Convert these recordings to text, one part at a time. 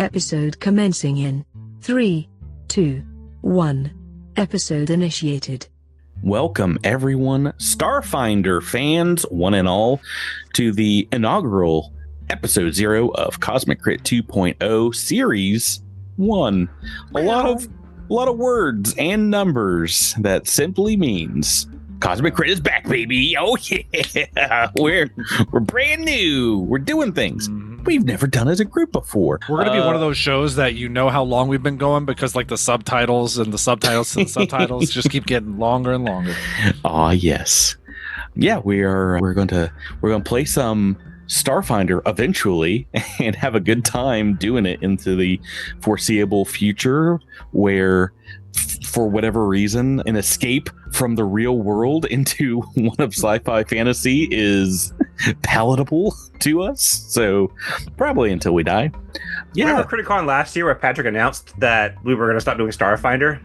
Episode commencing in 3, 2, 1. Episode initiated. Welcome, everyone, Starfinder fans, one and all, to the inaugural Episode 0 of Cosmic Crit 2.0 Series 1. A lot of words and numbers that simply means Cosmic Crit is back, baby. Oh yeah, we're brand new. We're doing things we've never done as a group before. We're gonna be one of those shows that you know how long we've been going because like the subtitles and the subtitles to the subtitles just keep getting longer and longer. Ah, yes, yeah. We're going to play some Starfinder eventually and have a good time doing it into the foreseeable future, where for whatever reason, an escape from the real world into one of sci-fi fantasy is palatable to us. So probably until we die. Yeah. Remember CriticCon last year where Patrick announced that we were going to stop doing Starfinder?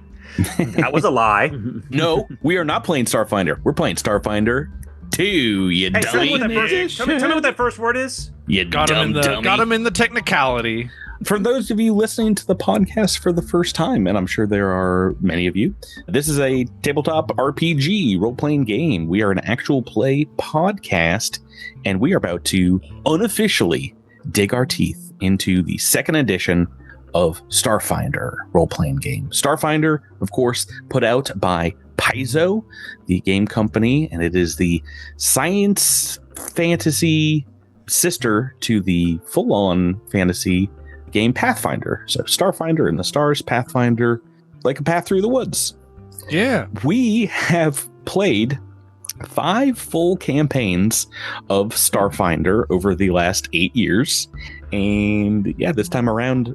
That was a lie. No, we are not playing Starfinder. We're playing Starfinder 2, you dummy. Tell me what that first word is. You got dummy. him in the technicality. For those of you listening to the podcast for the first time, and I'm sure there are many of you, this is a tabletop RPG role-playing game. We are an actual play podcast, and we are about to unofficially dig our teeth into the second edition of Starfinder role-playing game. Starfinder, of course, put out by Paizo, the game company, and it is the science fantasy sister to the full-on fantasy game Pathfinder. So Starfinder in the stars, Pathfinder like a path through the woods. Yeah. We have played 5 full campaigns of Starfinder over the last 8 years. And yeah, this time around,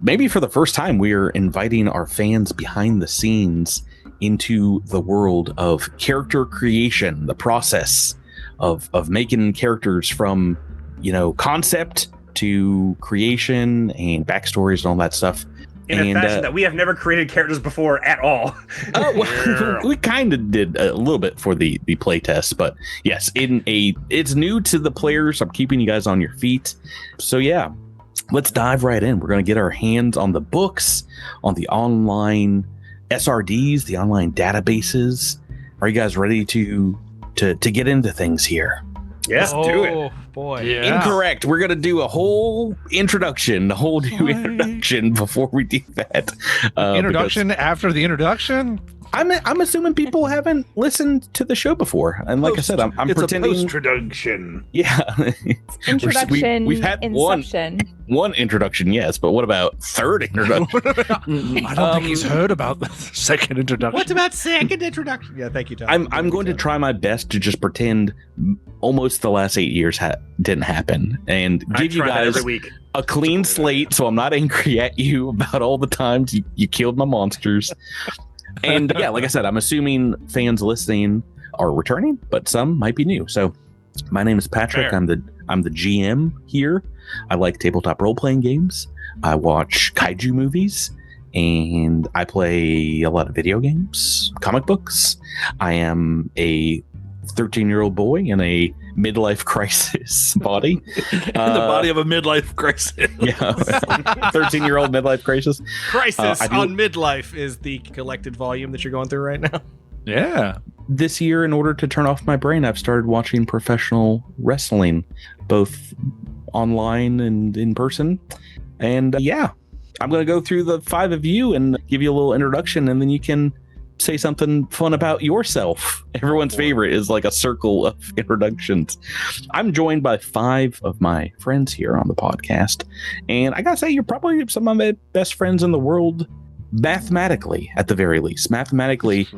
maybe for the first time, we are inviting our fans behind the scenes into the world of character creation, the process of making characters from, concept to creation and backstories and all that stuff. In a fashion that we have never created characters before at all. We kind of did a little bit for the playtest, but yes, it's new to the players. I'm keeping you guys on your feet. So yeah, let's dive right in. We're going to get our hands on the books, on the online SRDs, the online databases. Are you guys ready to get into things here? Yes, do it. Oh boy. Yeah. Incorrect. We're going to do a whole introduction, introduction before we do that. Introduction after the introduction? I'm assuming people haven't listened to the show before. And like I said, I'm pretending. It's a post-introduction. Yeah. Introduction, we've had inception. One introduction, yes, but what about third introduction? I don't think he's heard about the second introduction. What about second introduction? Yeah, thank you, Tom. I'm going to try my best to just pretend almost the last 8 years didn't happen and give you guys a clean slate, so I'm not angry at you about all the times you killed my monsters. And yeah, like I said, I'm assuming fans listening are returning, but some might be new. So my name is Patrick. Fair. I'm the GM here. I like tabletop role-playing games. I watch kaiju movies, and I play a lot of video games, comic books. I am a 13-year-old boy in a midlife crisis body. In the body of a midlife crisis. Yeah, 13-year-old midlife crisis. Crisis on Midlife is the collected volume that you're going through right now. Yeah. This year, in order to turn off my brain, I've started watching professional wrestling, both online and in person. And yeah, I'm going to go through the 5 of you and give you a little introduction, and then you can say something fun about yourself. Everyone's favorite is like a circle of introductions. I'm joined by 5 of my friends here on the podcast, and I gotta say, you're probably some of my best friends in the world, mathematically, at the very least. Mathematically,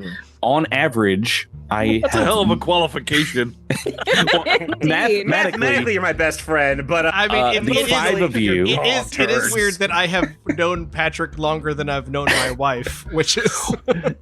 on average, That's a hell of a qualification. Mathematically, you're my best friend, but I mean, the 5 of you. It is weird that I have known Patrick longer than I've known my wife, which is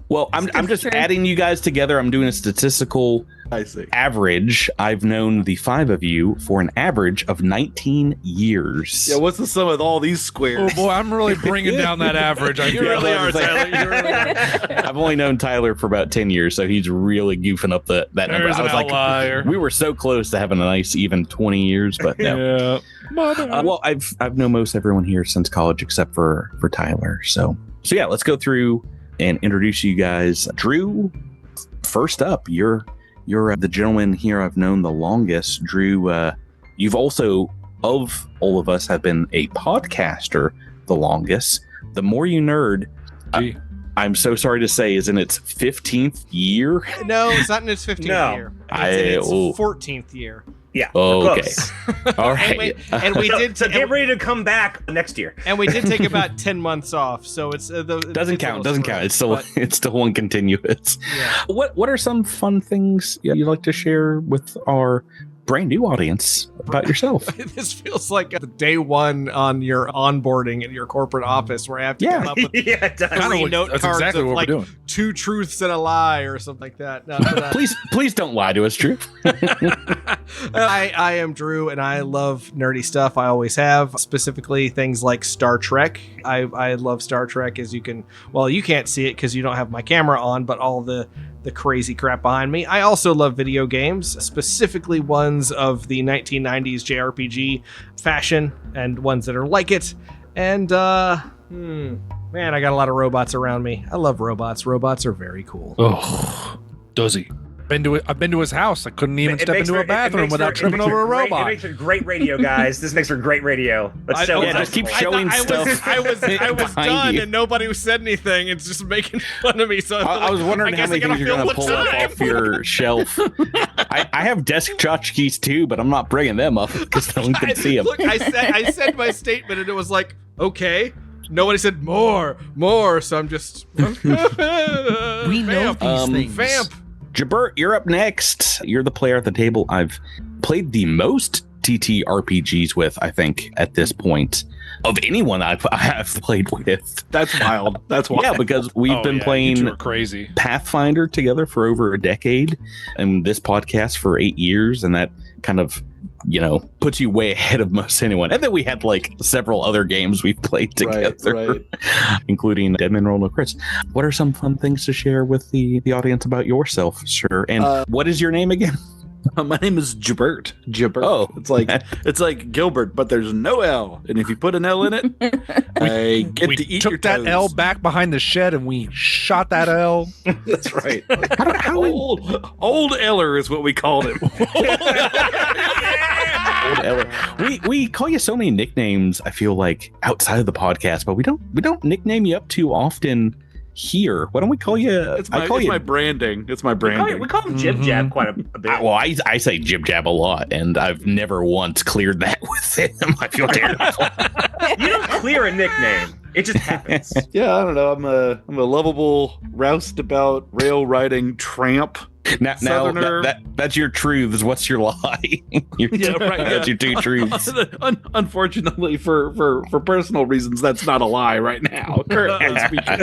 well, I'm just adding you guys together. I'm doing a statistical I see. average, I've known the five of you for an average of 19 years. Yeah, what's the sum of all these squares? Oh boy, I'm really bringing down that average. You really are, Tyler. You really are. I've only known Tyler for about 10 years, so he's really goofing up that number. There's I was an outlier. we were so close to having a nice even 20 years, but no. Yeah. Well, I've known most everyone here since college except for Tyler. So yeah, let's go through and introduce you guys. Drew, first up, you're the gentleman here I've known the longest. Drew, you've also, of all of us, have been a podcaster the longest. The More You Nerd, I'm so sorry to say, is in its 15th year. No, it's not in its 15th year. It's in its 14th year. Yeah. Oh, okay. All right. and we did. So get ready to come back next year. And we did take about 10 months off, so it's Doesn't count. It's still one continuous. Yeah. What are some fun things you'd like to share with our brand new audience about yourself? This feels like the day one on your onboarding in your corporate office, where I have to come up with Yeah, it does. three note That's cards exactly of what like we're doing. 2 truths and a lie or something like that. No, but, Please don't lie to us, Drew. I am Drew, and I love nerdy stuff. I always have, specifically things like Star Trek. I love Star Trek, as you can't see it because you don't have my camera on, but all the crazy crap behind me. I also love video games, specifically ones of the 1990s JRPG fashion and ones that are like it. And man, I got a lot of robots around me. I love robots. Robots are very cool. Oh, does he? I've been to his house. I couldn't even step into a bathroom without tripping over a robot. It makes for great radio, guys. This makes for great radio. Let's show it. Just keep showing stuff. I was done, you. and nobody said anything. It's just making fun of me. So I was wondering how many things you're going to pull up time. off your shelf. I have desk tchotchkes too, but I'm not bringing them up because no one can see them. Look, I said my statement, and it was like, okay. Nobody said more, so I'm just. We know these things. Vamp. Jabert, you're up next. You're the player at the table I've played the most TTRPGs with, I think, at this point, of anyone I have played with. That's wild. That's wild. Yeah, because we've been You playing two are crazy. Pathfinder together for over a decade, and this podcast for 8 years, and that kind of, puts you way ahead of most anyone. And then we had like several other games we've played together, right. including Dead Men Roll No Crits. What are some fun things to share with the audience about yourself, sir? And what is your name again? My name is Jabert. Oh, it's like Gilbert, but there's no L. And if you put an L in it, I get We to eat took your that toes. L back behind the shed and we shot that L. That's right. Old Eller is what we called it. We call you so many nicknames, I feel like, outside of the podcast, but we don't nickname you up too often here. Why don't we call you? It's my branding. It's my branding. We call him Jib Jab quite a bit. Well, I say Jib Jab a lot, and I've never once cleared that with him. I feel terrible. You don't clear a nickname. It just happens. Yeah, I don't know. I'm a lovable, roustabout, rail riding tramp. Now Southerner. that's your truths. What's your lie? That's your two truths. Unfortunately, for personal reasons, that's not a lie right now. Currently speaking,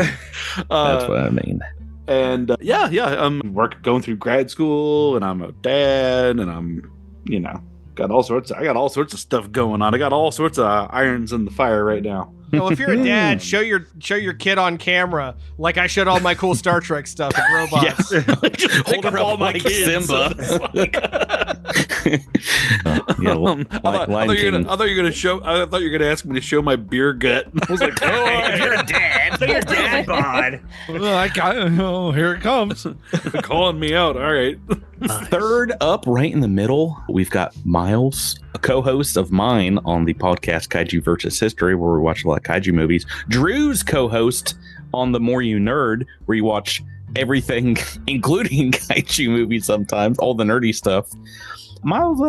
That's what I mean. And I'm going through grad school, and I'm a dad, and I'm got all sorts. I got all sorts of stuff going on. I got all sorts of irons in the fire right now. Well, if you're a dad, show your kid on camera like I showed all my cool Star Trek stuff and robots. Just hold up all my kids. Simba. I thought you were gonna ask me to show my beer gut. I was like, You're a dad. So you're dad bod. Well, here it comes. They're calling me out. All right. Third up, right in the middle, we've got Miles, a co-host of mine on the podcast Kaiju versus History, where we watch a lot of kaiju movies. Drew's co-host on The More You Nerd, where you watch everything, including kaiju movies sometimes, all the nerdy stuff. Miles,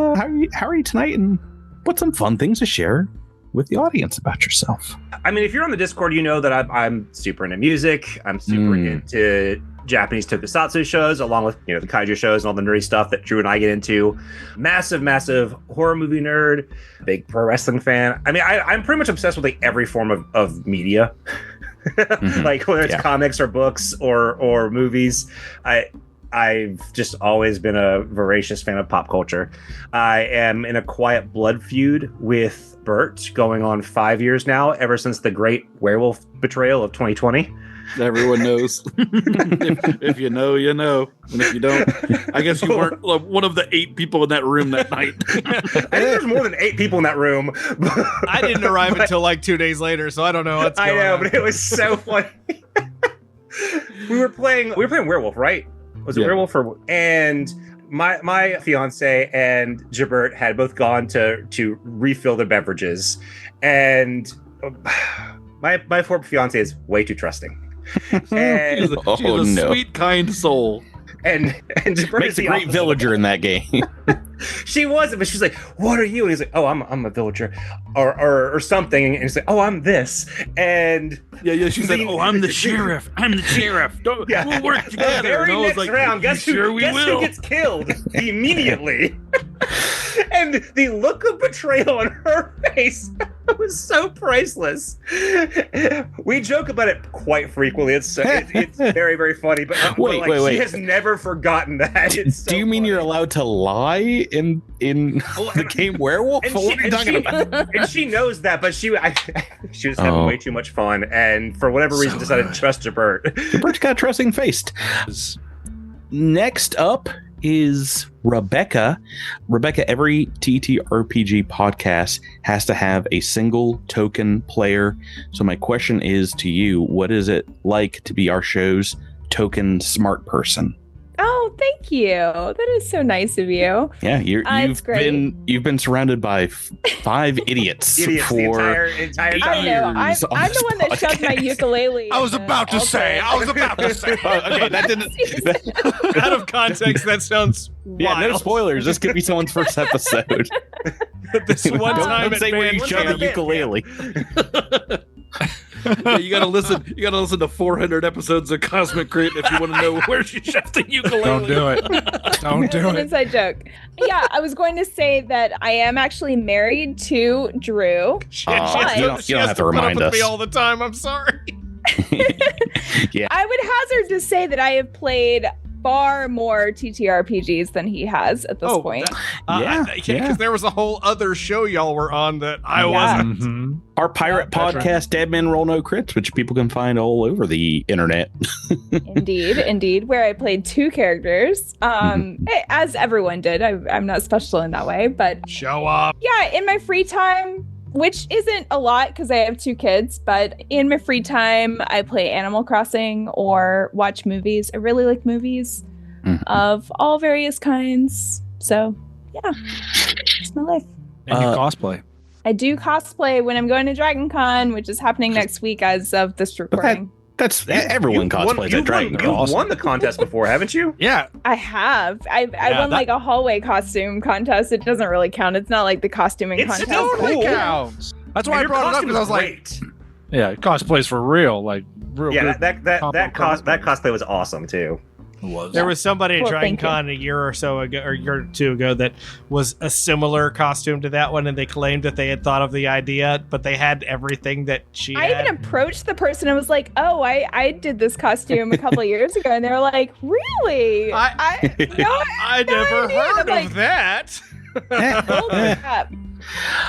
how are you tonight, and what's some fun things to share with the audience about yourself? I mean, if you're on the Discord, you know that I'm super into music. I'm super into Japanese tokusatsu shows, along with the kaiju shows and all the nerdy stuff that Drew and I get into. Massive horror movie nerd, big pro wrestling fan. I mean, I'm pretty much obsessed with like every form of media, like whether it's comics or books or movies. I've just always been a voracious fan of pop culture. I am in a quiet blood feud with Bert going on 5 years now, ever since the great werewolf betrayal of 2020. Everyone knows. if you know, you know. And if you don't, I guess you weren't one of the 8 people in that room that night. I think there's more than 8 people in that room. I didn't arrive until like 2 days later, so I don't know what's going on. But it was so funny. we were playing werewolf, right? Was it werewolf and my fiance and Jabert had both gone to refill their beverages, and my poor fiance is way too trusting. And She's a sweet, kind soul. And Jabert Makes a great villager in that game. She wasn't, but she's like, "What are you?" And he's like, "Oh, I'm a villager," or something. And he's like, "Oh, I'm this." And She's like, "Oh, I'm the sheriff. I'm the sheriff. We'll work together." Very and I was next like, round, guess who gets killed immediately? And the look of betrayal on her face was so priceless. We joke about it quite frequently. It's very, very funny. But wait. She has never forgotten that. It's so Do you mean funny. you're allowed to lie in the game Werewolf? What are you talking about? And she knows that, but she was having way too much fun, and for whatever reason decided to trust Jabert. Jabert's got a trusting face. Next up is Rebecca. Rebecca, every TTRPG podcast has to have a single token player. So my question is to you, what is it like to be our show's token smart person? Oh, thank you. That is so nice of you. Yeah, it's great. you've been surrounded by 5 idiots for entire I time. know. I'm years on the one that shoved my ukulele. I was in the about to say. altar. Okay, that didn't. Out of context, that sounds Yeah, no wild. spoilers. This could be someone's first episode. This one time Don't at say where you band shove the camp. ukulele. You gotta listen. You gotta listen to 400 episodes of Cosmic Crit if you want to know where she shoved the ukulele. Don't do it. Don't do It's an it. inside joke. Yeah, I was going to say that I am actually married to Drew. She Oh, has you to- don't- she you don't has have to to put up remind with me us. all the time. I'm sorry. Yeah. I would hazard to say that I have played far more TTRPGs than he has at this point. Yeah, because there was a whole other show y'all were on that I Yeah. wasn't. Mhm. Our pirate That's right. podcast, Dead Men Roll No Crits, which people can find all over the internet. Indeed, where I played 2 characters, as everyone did. I'm not special in that way, but Show up. yeah, in my free time, which isn't a lot because I have 2 kids, but in my free time, I play Animal Crossing or watch movies. I really like movies of all various kinds. So, yeah, it's my life. And you cosplay. I do cosplay when I'm going to Dragon Con, which is happening next week as of this recording. That's everyone cosplays at Dragon Con. You've won the contest before, haven't you? Yeah. I have. I won like a hallway costume contest. It doesn't really count. It's not like the costuming It's contest. totally but- counts. That's why I Your brought it up costume because I was like, great. yeah, cosplays for real, like real. Yeah, good that cosplay. cosplay was awesome too. was. There was somebody at Well, Dragon thank you. Con a year or so ago, or a year or 2 ago, that was a similar costume to that one, and they claimed that they had thought of the idea, but they had everything that she I had. even approached the person and was like, "Oh, I did this costume a couple of years ago," and they were like, "Really? I never idea. heard I'm like- of that. Holy crap!"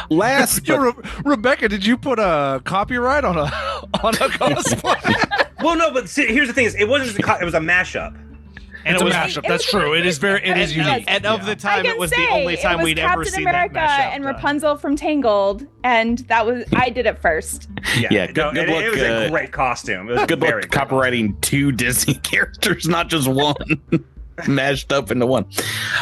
Last, Yo, Rebecca, did you put a copyright on a cosplay? Well, no, but see, here's the thing: it wasn't. It was a mashup. And It's it a was mashup. it That's was true. It is very. It is Yes. unique. And of the time, I it can was say, the only time it was we'd Captain ever seen America that mashup and done. Rapunzel from Tangled, and that was I did it first. Yeah, good it luck, was a great costume. It was good very luck copywriting 2 Disney characters, not just one. Mashed up into one.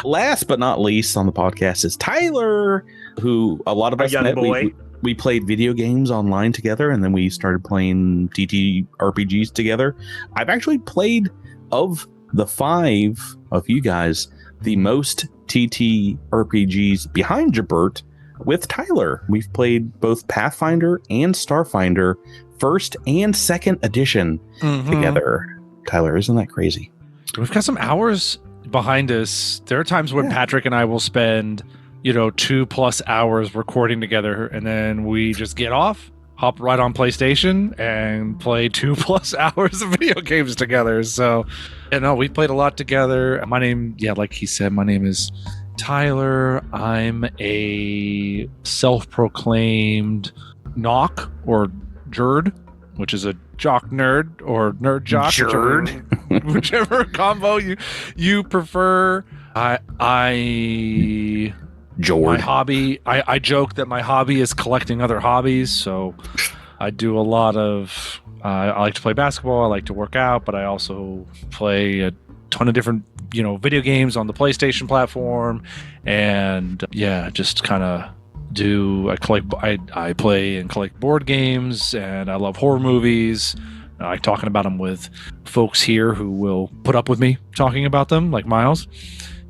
Last but not least on the podcast is Tyler, who a lot of A us young met. boy. We played video games online together, and then we started playing TTRPGs together. I've actually played, of the 5 of you guys, the most TTRPGs behind Jabert with Tyler. We've played both Pathfinder and Starfinder, first and second edition together. Tyler, isn't that crazy? We've got some hours behind us. There are times when Patrick and I will spend, 2+ hours recording together, and then we just get off hop right on PlayStation and play 2+ hours of video games together. So, we played a lot together. My name, like he said, my name is Tyler. I'm a self-proclaimed knock or jerd, which is a jock nerd or nerd jock, whichever combo you prefer. My hobby, I joke that my hobby is collecting other hobbies. So I do a lot of, I like to play basketball. I like to work out, but I also play a ton of different, video games on the PlayStation platform. And just kind of I play and collect board games, and I love horror movies. I like talking about them with folks here who will put up with me talking about them, like Miles.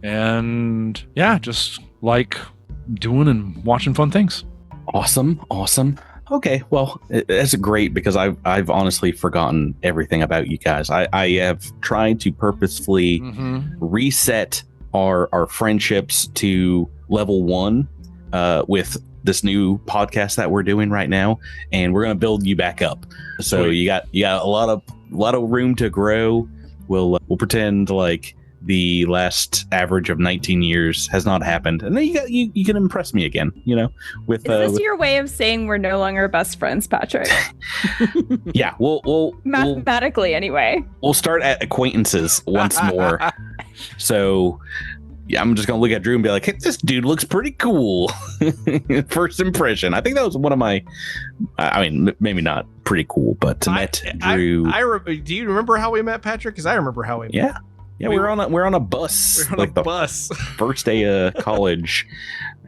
And just like doing and watching fun things. Awesome. Okay, well, that's great because I've honestly forgotten everything about you guys. I have tried to purposefully reset our friendships to level 1 with this new podcast that we're doing right now, and we're gonna build you back up. So Sweet. you got a lot of room to grow. We'll pretend like the last average of 19 years has not happened, and then you can impress me again. With Is this your way of saying we're no longer best friends, Patrick? yeah, we'll Mathematically, anyway. We'll start at acquaintances once more. So. Yeah, I'm just going to look at Drew and be like, hey, this dude looks pretty cool. First impression. I think that was one of my, maybe not pretty cool, but met Drew. Do you remember how we met, Patrick? Because I remember how we met. Yeah, we're on a bus. We're on a bus. First day of college.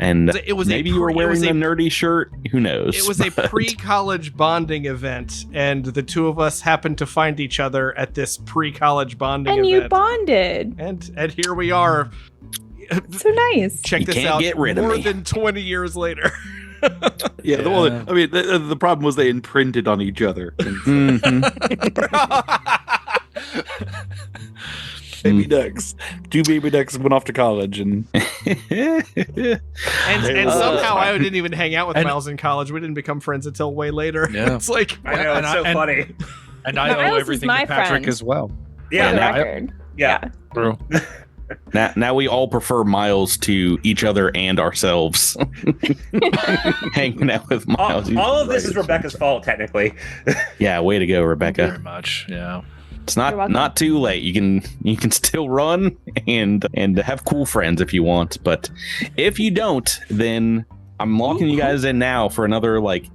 And maybe you were wearing a nerdy shirt. Who knows? It was a pre-college bonding event, and the two of us happened to find each other at this pre-college bonding event. And you bonded. And here we are. So nice. Check this out. Get rid more than 20 years later. The problem was they imprinted on each other. Baby ducks. 2 baby ducks went off to college, and somehow I didn't even hang out with Miles in college. We didn't become friends until way later. Yeah. It's like, I know, it's so funny. And I owe everything to Patrick friend. as well. Yeah. True. Now we all prefer Miles to each other and ourselves. Hanging out with Miles. All of this is Rebecca's fault, technically. Yeah, way to go, Rebecca. Very much, yeah. It's not too late. You can still run and have cool friends if you want, but if you don't, then I'm locking you guys in now for another 8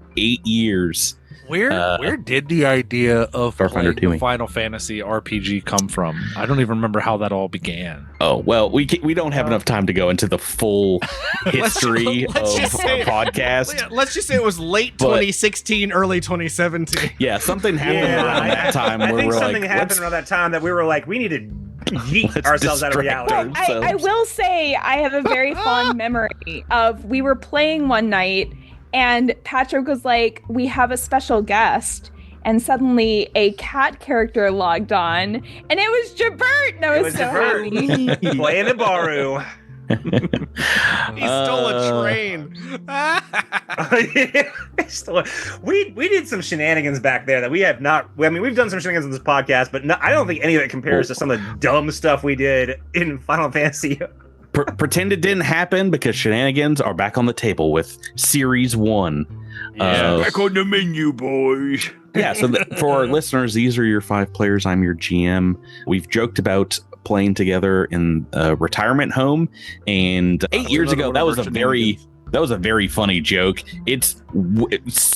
years. Where did the idea of Starfinder playing Final Fantasy RPG come from? I don't even remember how that all began. Oh, well, we don't have enough time to go into the full history of our podcast. Let's just say it was late 2016, early 2017. Yeah, something happened around that time. I think something happened around that time that we were like, we need to yeet ourselves out of reality. I will say I have a very fond memory of we were playing one night and Patrick was like, we have a special guest. And suddenly a cat character logged on, and it was Jabert. And I was so happy. Playing the Baru. He stole a train. We did some shenanigans back there that we have not. We've done some shenanigans on this podcast, but I don't think any of it compares to some of the dumb stuff we did in Final Fantasy. Pretend it didn't happen because shenanigans are back on the table with Series 1. Back on the menu, boys. Yeah, so for our listeners, these are your 5 players. I'm your GM. We've joked about playing together in a retirement home, and 8 years ago, that was a very funny joke. It's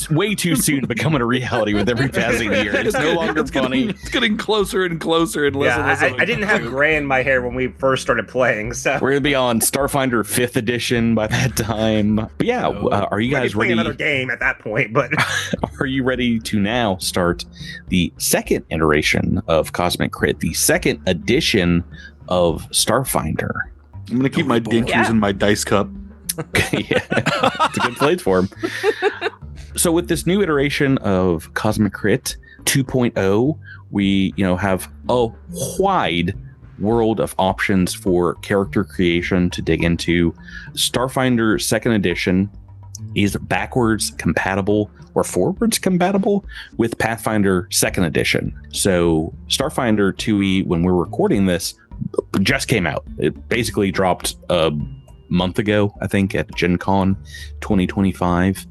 way too soon to become a reality with every passing year. It's no longer funny. It's getting closer and closer and less and less. I didn't have gray in my hair when we first started playing, so we're gonna be on Starfinder 5th edition by that time. But yeah, are you guys ready? Another game at that point, but are you ready to now start the second iteration of Cosmic Crit, the second edition of Starfinder? I'm gonna keep my dentures in my dice cup. Yeah, it's a good place for him. So with this new iteration of Cosmic Crit 2.0, we have a wide world of options for character creation to dig into. Starfinder 2nd edition is backwards compatible or forwards compatible with Pathfinder 2nd Edition. So Starfinder 2e, when we're recording this, just came out. It basically dropped a month ago, I think, at Gen Con 2025.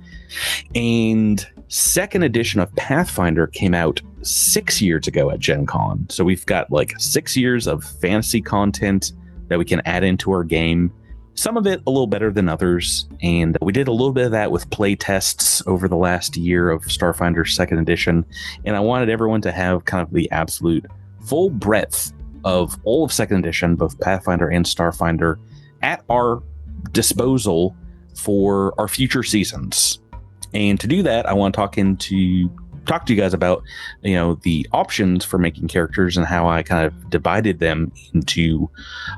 And 2nd Edition of Pathfinder came out 6 years ago at Gen Con. So we've got like 6 years of fantasy content that we can add into our game. Some of it a little better than others, and we did a little bit of that with play tests over the last year of Starfinder 2nd Edition, and I wanted everyone to have kind of the absolute full breadth of all of 2nd Edition, both Pathfinder and Starfinder, at our disposal for our future seasons. And to do that, I want to talk to you guys about, the options for making characters and how I kind of divided them into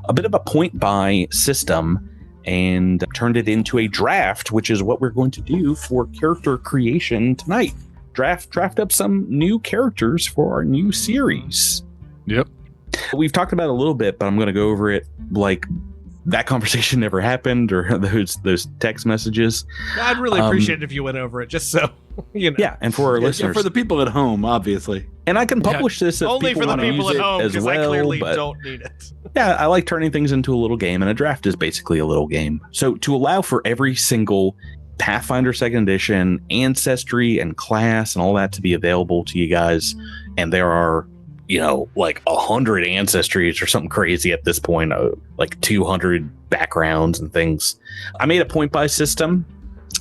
a bit of a point buy system and turned it into a draft, which is what we're going to do for character creation tonight. Draft up some new characters for our new series. Yep. We've talked about it a little bit, but I'm going to go over it like that conversation never happened, or those text messages. I'd really appreciate it if you went over it, just so you know. Yeah, and for our listeners, for the people at home, obviously. And I can publish this if only people for the want to people use at home, it as because well, I clearly but don't need it. yeah, I like turning things into a little game, and a draft is basically a little game. So to allow for every single Pathfinder 2nd Edition, Ancestry, and class, and all that to be available to you guys, and there are, like 100 ancestries or something crazy at this point, like 200 backgrounds and things. I made a point buy system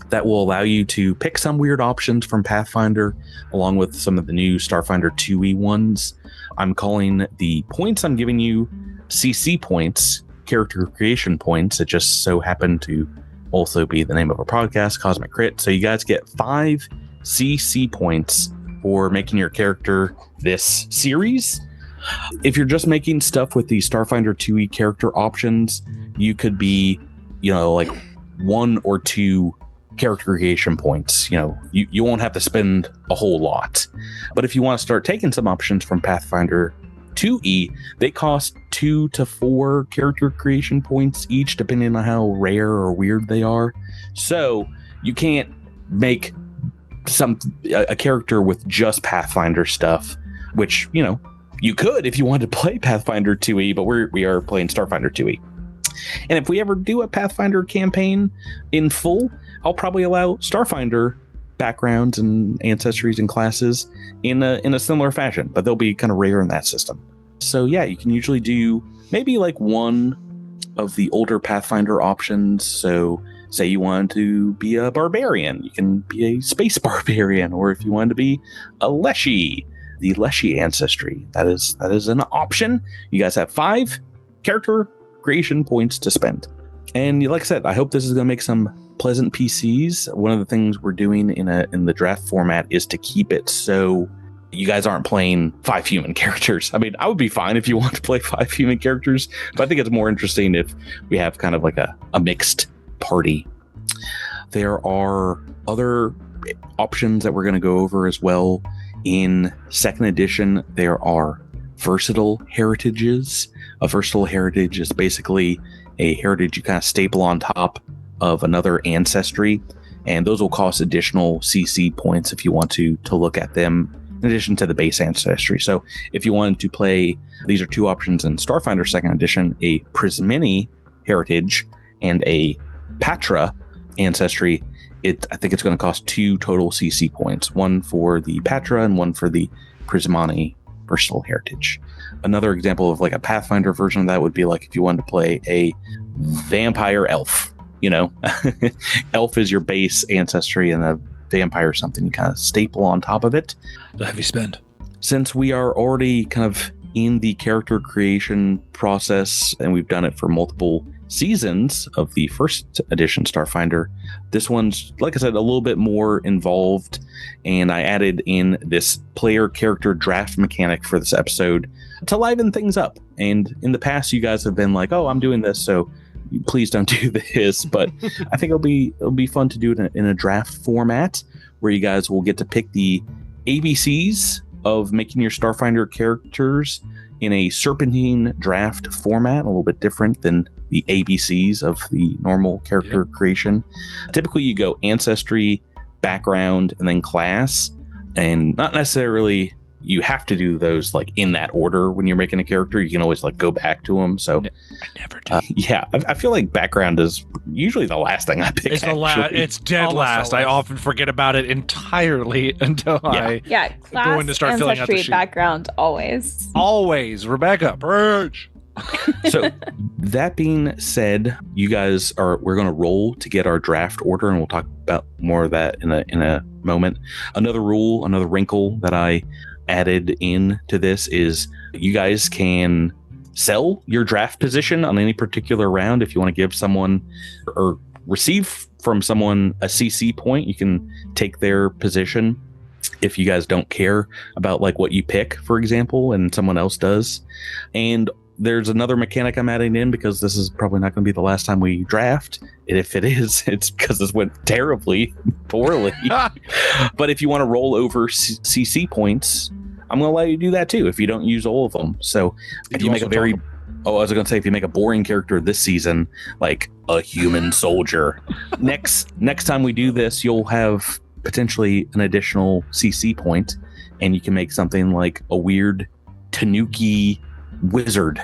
that will allow you to pick some weird options from Pathfinder, along with some of the new Starfinder 2e ones. I'm calling the points I'm giving you CC points, character creation points. It just so happened to also be the name of our podcast, Cosmic Crit. So you guys get 5 CC points for making your character this series. If you're just making stuff with the Starfinder 2e character options, you could be, like 1 or 2 character creation points. You won't have to spend a whole lot. But if you want to start taking some options from Pathfinder 2e, they cost 2 to 4 character creation points each, depending on how rare or weird they are. So you can't make a character with just Pathfinder stuff, which you could if you wanted to play Pathfinder 2e, but we are playing Starfinder 2e. And if we ever do a Pathfinder campaign in full, I'll probably allow Starfinder backgrounds and ancestries and classes in a similar fashion, but they'll be kind of rare in that system. So yeah, you can usually do maybe like one of the older Pathfinder options. So say you want to be a barbarian, you can be a space barbarian, or if you want to be a Leshy, the Leshy ancestry, that is an option. You guys have 5 character creation points to spend. And like I said, I hope this is going to make some pleasant PCs. One of the things we're doing in the draft format is to keep it so you guys aren't playing 5 human characters. I mean, I would be fine if you want to play 5 human characters, but I think it's more interesting if we have kind of like a mixed party. There are other options that we're going to go over as well. In 2nd Edition, there are versatile heritages. A versatile heritage is basically a heritage you kind of staple on top of another ancestry, and those will cost additional CC points if you want to look at them in addition to the base ancestry. So if you wanted to play, these are 2 options in Starfinder 2nd Edition, a Prismini heritage and a Patra ancestry. I think it's going to cost 2 total CC points, 1 for the Patra and 1 for the Prismani versatile heritage. Another example of like a Pathfinder version of that would be like if you wanted to play a vampire elf. Elf is your base ancestry, and a vampire is something you kind of staple on top of it. The heavy spend. Since we are already kind of in the character creation process, and we've done it for multiple seasons of the 1st edition Starfinder, this one's, like I said, a little bit more involved, and I added in this player character draft mechanic for this episode to liven things up. And in the past, you guys have been like, oh, I'm doing this, so please don't do this. But I think it'll be fun to do it in a draft format where you guys will get to pick the ABCs of making your Starfinder characters in a serpentine draft format, a little bit different than the ABCs of the normal character creation. Typically, you go ancestry, background, and then class, and not necessarily you have to do those like in that order when you're making a character. You can always like go back to them. So I never do. I feel like background is usually the last thing I pick. It's dead Almost last. I always. often forget about it entirely until I Class, going to start filling out the ancestry, sheet. background, always. always Rebecca Birch. So that being said, you guys we're going to roll to get our draft order, and we'll talk about more of that in a moment. Another wrinkle that I added in to this is you guys can sell your draft position on any particular round. If you want to give someone or receive from someone a CC point, you can take their position if you guys don't care about like what you pick, for example, and someone else does. And there's another mechanic I'm adding in because this is probably not going to be the last time we draft. And if it is, it's because this went terribly poorly. But if you want to roll over CC points, I'm going to let you do that too if you don't use all of them. So if you make a very... Oh, I was going to say, if you make a boring character this season, like a human soldier, next time we do this, you'll have potentially an additional CC point, and you can make something like a weird Tanuki wizard,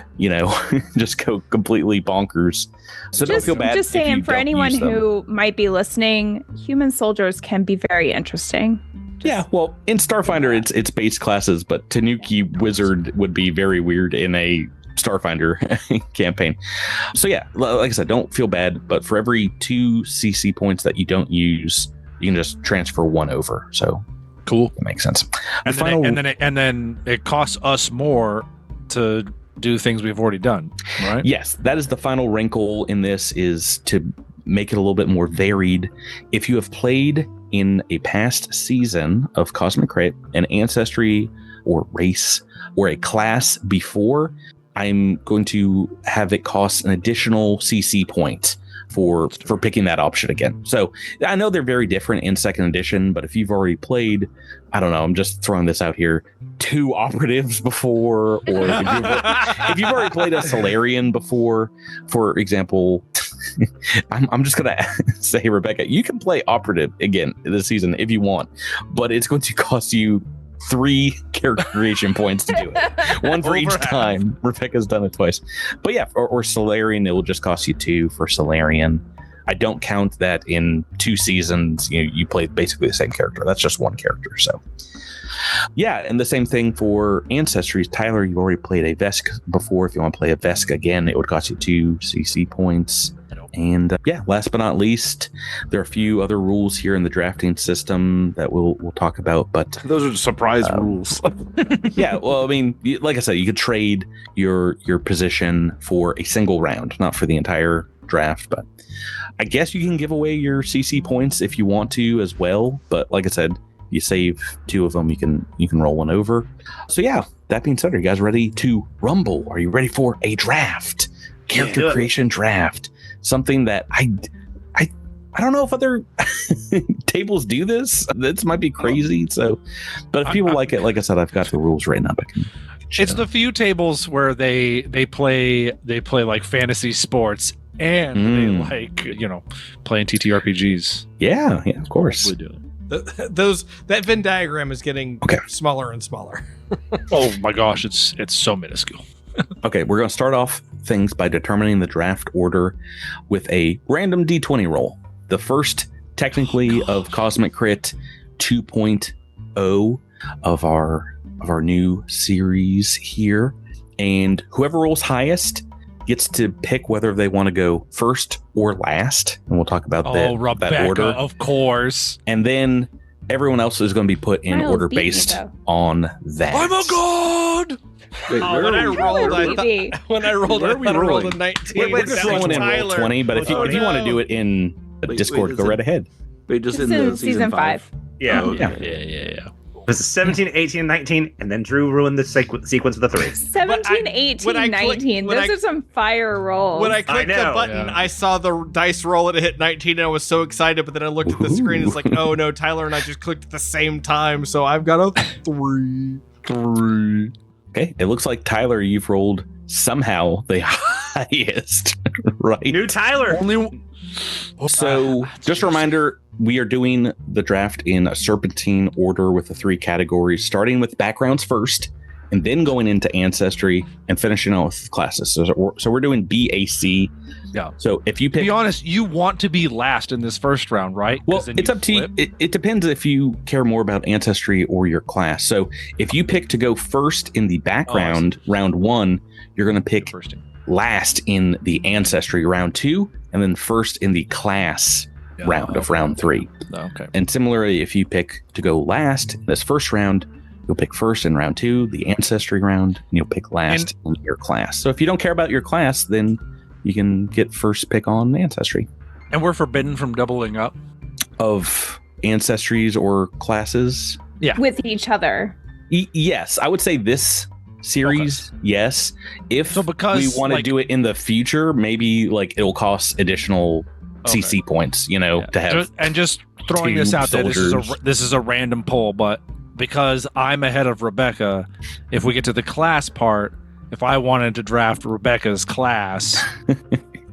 just go completely bonkers. So don't feel bad. Just if you saying, for don't anyone use them. who might be listening, human soldiers can be very interesting. Yeah, well, in Starfinder, it's base classes, but Tanuki wizard would be very weird in a Starfinder campaign. So yeah, like I said, don't feel bad, but for every 2 CC points that you don't use, you can just transfer 1 over. So Cool. that makes sense. And then it costs us more to do things we've already done, right? Yes, that is the final wrinkle in this, is to make it a little bit more varied. If you have played in a past season of Cosmic Crit, an ancestry or race or a class before, I'm going to have it cost an additional CC point for picking that option again. So I know they're very different in second edition, but if you've already played, I don't know, I'm just throwing this out here, 2 operatives before, or if you've already played a Solarian before, for example, I'm just going to say, Rebecca, you can play operative again this season if you want, but it's going to cost you 3 character creation points to do it. 1 for each time. Rebecca's done it twice. But yeah, or Solarian, it will just cost you 2 for Solarian. I don't count that in 2 seasons. You play basically the same character. That's just 1 character. So yeah, and the same thing for Ancestries. Tyler, you've already played a Vesk before. If you want to play a Vesk again, it would cost you 2 CC points. And last but not least, there are a few other rules here in the drafting system that we'll talk about. But Those are the surprise rules. yeah, well, I mean, like I said, you could trade your position for a single round, not for the entire draft. But I guess you can give away your CC points if you want to as well. But like I said, you save 2 of them, you can roll 1 over. So yeah, that being said, are you guys ready to rumble? Are you ready for a draft? Character creation draft. Something that I don't know if other tables do this. This might be crazy. So, but if people like it, like I said, I've got the rules written up. It's the few tables where they play like fantasy sports and they like playing TTRPGs. Yeah, of course. That Venn diagram is getting smaller and smaller. Oh my gosh, it's so minuscule. Okay, we're going to start off things by determining the draft order with a random D20 roll. The first, technically, of Cosmic Crit 2.0 of our new series here. And whoever rolls highest gets to pick whether they want to go first or last. And we'll talk about Rebecca, that order. Of course. And then everyone else is going to be put in order based on that. I'm a god! Wait, when I rolled, I rolled a 19. We're just rolling in roll 20, but if you want to do it in Discord, go right ahead. Wait, just This in the is season 5. Yeah. Oh, okay. Yeah. It was 17, 18, 19, and then Drew ruined the sequence of the 3. 17, 18, 19. Those are some fire rolls. When I clicked the know, button, I saw the dice roll and it hit 19, and I was so excited. But then I looked at the screen, and it's like, oh no, Tyler and I just clicked at the same time, so I've got a 3. Okay, it looks like Tyler, you've rolled somehow the highest, right? New Tyler. So, just a reminder, we are doing the draft in a serpentine order with the 3 categories, starting with backgrounds first, and then going into ancestry and finishing out with classes. So we're doing BAC. Yeah. So if you To pick, be honest, you want to be last in this first round, right? well, it's up to you. It depends if you care more about ancestry or your class. So if you pick to go first in the background, round 1, you're going to pick last in the ancestry, round 2, and then first in the class round of round 3. Okay. And similarly, if you pick to go last in this first round, you'll pick first in round 2, the ancestry round, and you'll pick last in your class. So if you don't care about your class, then you can get first pick on ancestry. And we're forbidden from doubling up of ancestries or classes. Yeah. With each other. Yes, I would say this series, yes. If because we want to do it in the future, maybe like it'll cost additional CC points, to have. And just throwing this out there, this is a random poll, but because I'm ahead of Rebecca, if we get to the class part, if I wanted to draft Rebecca's class,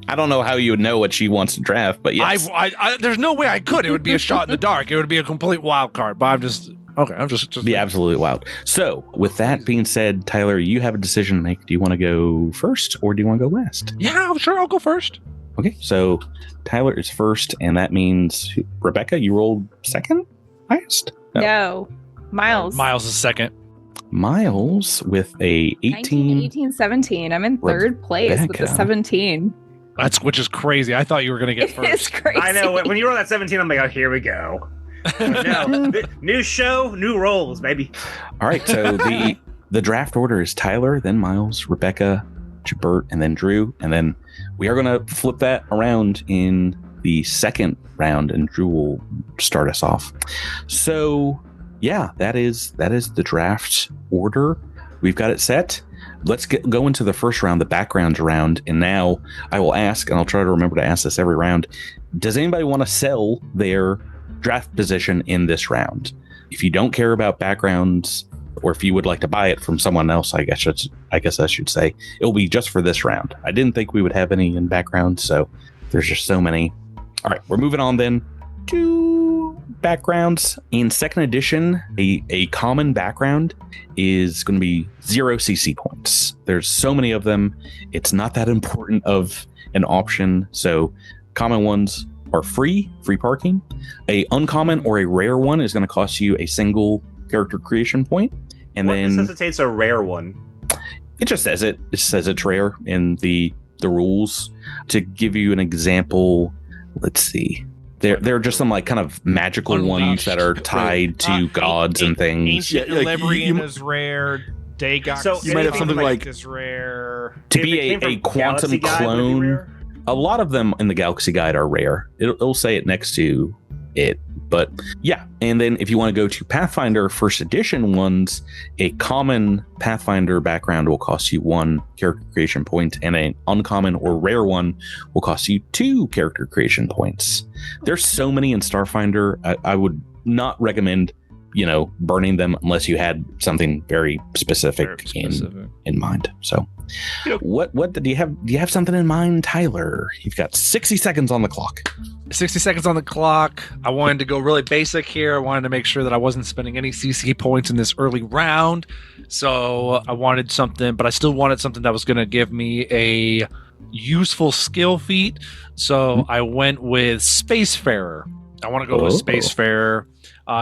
I don't know how you would know what she wants to draft, but yes. I there's no way I could. It would be a shot in the dark. It would be a complete wild card. But I'm just be absolutely wild. So, with that being said, Tyler, you have a decision to make. Do you want to go first or do you want to go last? Yeah, sure. I'll go first. Okay, so Tyler is first, and that means Rebecca, you rolled second highest? No. Miles. Miles is second. Miles with a 18. 17. I'm in third place with the 17. Which is crazy. I thought you were going to get first. It's crazy. I know. When you roll that 17, I'm like, oh, here we go. No, new show, new roles, baby. All right, so the draft order is Tyler, then Miles, Rebecca, Jabert, and then Drew. And then we are going to flip that around in the second round, and Drew will start us off. So, yeah, that is the draft order. We've got it set. Let's go into the first round, the background round. And now I will ask, and I'll try to remember to ask this every round, does anybody want to sell their draft position in this round? If you don't care about backgrounds, or if you would like to buy it from someone else, I guess I should say, it'll be just for this round. I didn't think we would have any in background, so there's just so many. All right, we're moving on then to backgrounds. In second edition, a common background is going to be 0 CC points. There's so many of them, it's not that important of an option. So common ones are free parking. A uncommon or a rare one is going to cost you a single character creation point. And what then necessitates a rare one? It just says it. It says it's rare in the rules. To give you an example, let's see. There are just some like kind of magical ones that are tied to gods and things. Ancient Librian is rare. Dagon. So you might have something like is rare. To be a quantum clone. A lot of them in the Galaxy Guide are rare. It'll say it next to it, but yeah. And then if you want to go to Pathfinder first edition ones, a common Pathfinder background will cost you 1 character creation point, and an uncommon or rare one will cost you 2 character creation points. There's so many in Starfinder. I would not recommend burning them unless you had something very specific. In mind. So what do you have something in mind, Tyler? You've got 60 seconds on the clock. 60 seconds on the clock. I wanted to go really basic here. I wanted to make sure that I wasn't spending any CC points in this early round. So I wanted something, but I still wanted something that was going to give me a useful skill feat. So I went with Spacefarer. I want to go with Spacefarer.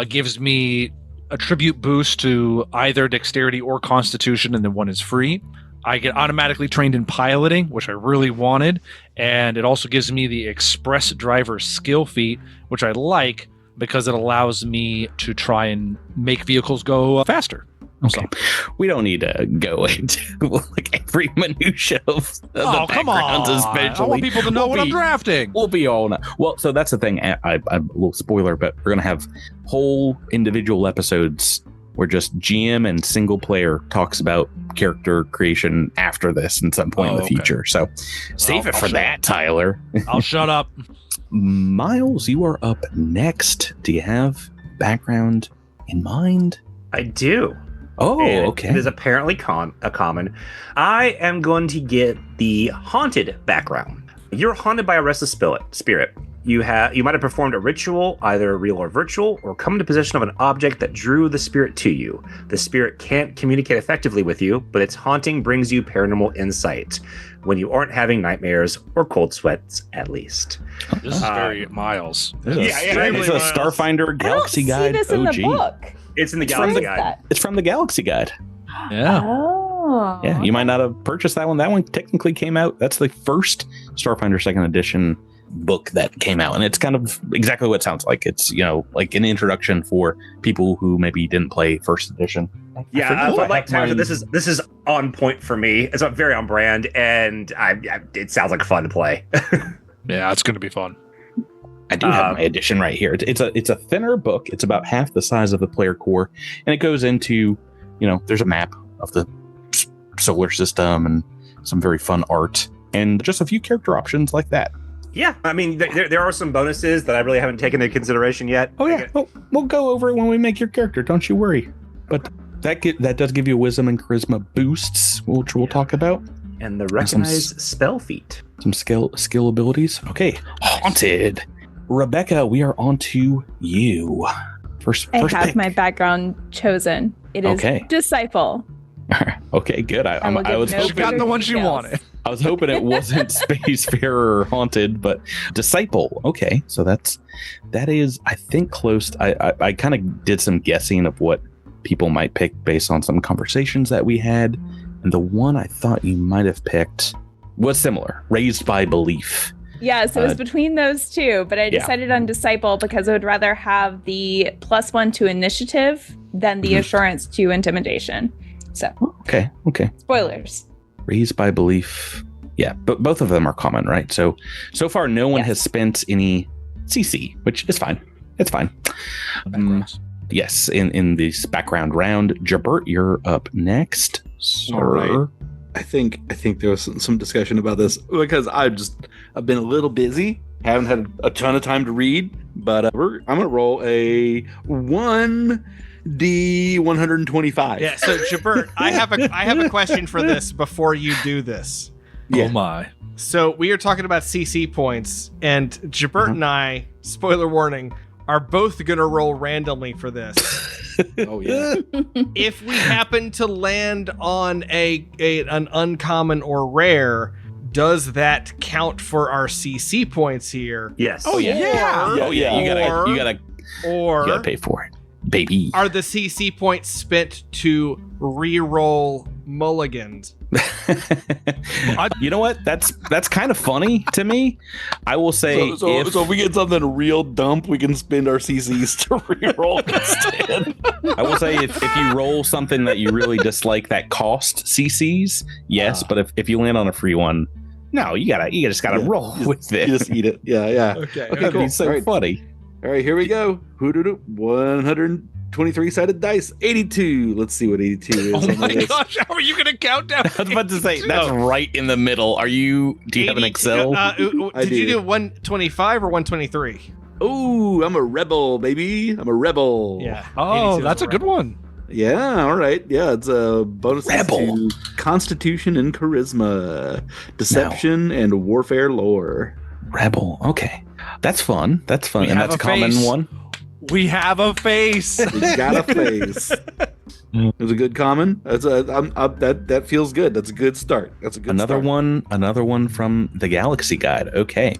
Gives me a tribute boost to either dexterity or constitution, and then one is free. I get automatically trained in piloting, which I really wanted, and it also gives me the express driver skill feat, which I like because it allows me to try and make vehicles go faster. Okay. So, we don't need to go into like every minutia of the backgrounds, especially. I want people to know what I'm drafting. We'll be all now. Well, so that's the thing. I'm a little spoiler, but we're gonna have whole individual episodes where just GM and single player talks about character creation after this in some point in the future. So save it for that, Tyler. I'll shut up. Miles, you are up next. Do you have background in mind? I do. Oh, and okay. it is apparently a common. I am going to get the haunted background. You're haunted by a restless spirit. You might have performed a ritual, either real or virtual, or come into possession of an object that drew the spirit to you. The spirit can't communicate effectively with you, but its haunting brings you paranormal insight when you aren't having nightmares or cold sweats, at least. This is very Miles. It's a Starfinder Galaxy Guide. I don't see this in the book. It's in the It's Galaxy from Guide. It's from the Galaxy Guide. Yeah. Oh. Yeah, you might not have purchased that one. That one technically came out. That's the first Starfinder second edition book that came out, and it's kind of exactly what it sounds like. It's, you know, like an introduction for people who maybe didn't play first edition. Yeah, but like Tyler said, this is on point for me. It's very on brand, and it sounds like fun to play. Yeah, it's going to be fun. I do have my edition right here. It's a thinner book. It's about half the size of the player core, and it goes into, you know, there's a map of the solar system and some very fun art and just a few character options like that. Yeah, I mean, there are some bonuses that I really haven't taken into consideration yet. Oh yeah, we'll go over it when we make your character. Don't you worry. But that does give you wisdom and charisma boosts, which we'll talk about. And the recognized spell feat. Some skill abilities. Okay, haunted. Rebecca, we are on to you. First I have pick. my background chosen. It is Disciple. Okay, good. I was She got the one she wanted. I was hoping it wasn't Spacefarer or Haunted, but Disciple. Okay, so that is, I think, close. I kind of did some guessing of what people might pick based on some conversations that we had, and the one I thought you might have picked was similar, Raised by Belief. Yeah, so it was between those two, but I decided on Disciple because I would rather have the +1 to initiative than the assurance to intimidation. So okay. Spoilers. Raised by Belief. Yeah, but both of them are common, right? So far, no one has spent any CC, which is fine. It's fine. Yes, in this background round, Jabert, you're up next, sir. All right. I think there was some discussion about this because I've been a little busy, haven't had a ton of time to read, but I'm gonna roll a 1d125. Yeah, so Jabert, I have a question for this before you do this. Yeah. Oh my. So we are talking about CC points, and Jabert and I, spoiler warning, are both gonna roll randomly for this. Oh yeah. If we happen to land on an uncommon or rare, does that count for our CC points here? Yes. Oh yeah. Or- Oh yeah. You gotta pay for it, baby. Are the CC points spent to re-roll mulligans? You know what? That's kind of funny to me. I will say, So if we get something real dump, we can spend our CCs to reroll instead. I will say if you roll something that you really dislike that cost CCs, yes. But if you land on a free one, no, you just gotta roll with it. You just eat it. Yeah. Okay, That'd cool. be so All right. funny. All right, here we go. 123 sided dice. 82. Let's see what 82 is. Oh on the my list. gosh, how are you going to count down? I was about to say that's right in the middle. Do you have an Excel? Did you do 125 or 123? Ooh, I'm a rebel, baby. I'm a rebel. Yeah. Oh, 82 that's is a good one. Yeah, all right. Yeah, it's a bonus Rebel. to Constitution and Charisma, Deception and Warfare lore. Rebel. Okay, that's fun. That's fun, We and have that's a a common face. one. We have a face. You got a face. It was a good common. That feels good. That's a good start. That's a good Another start. another one from the Galaxy Guide. Okay,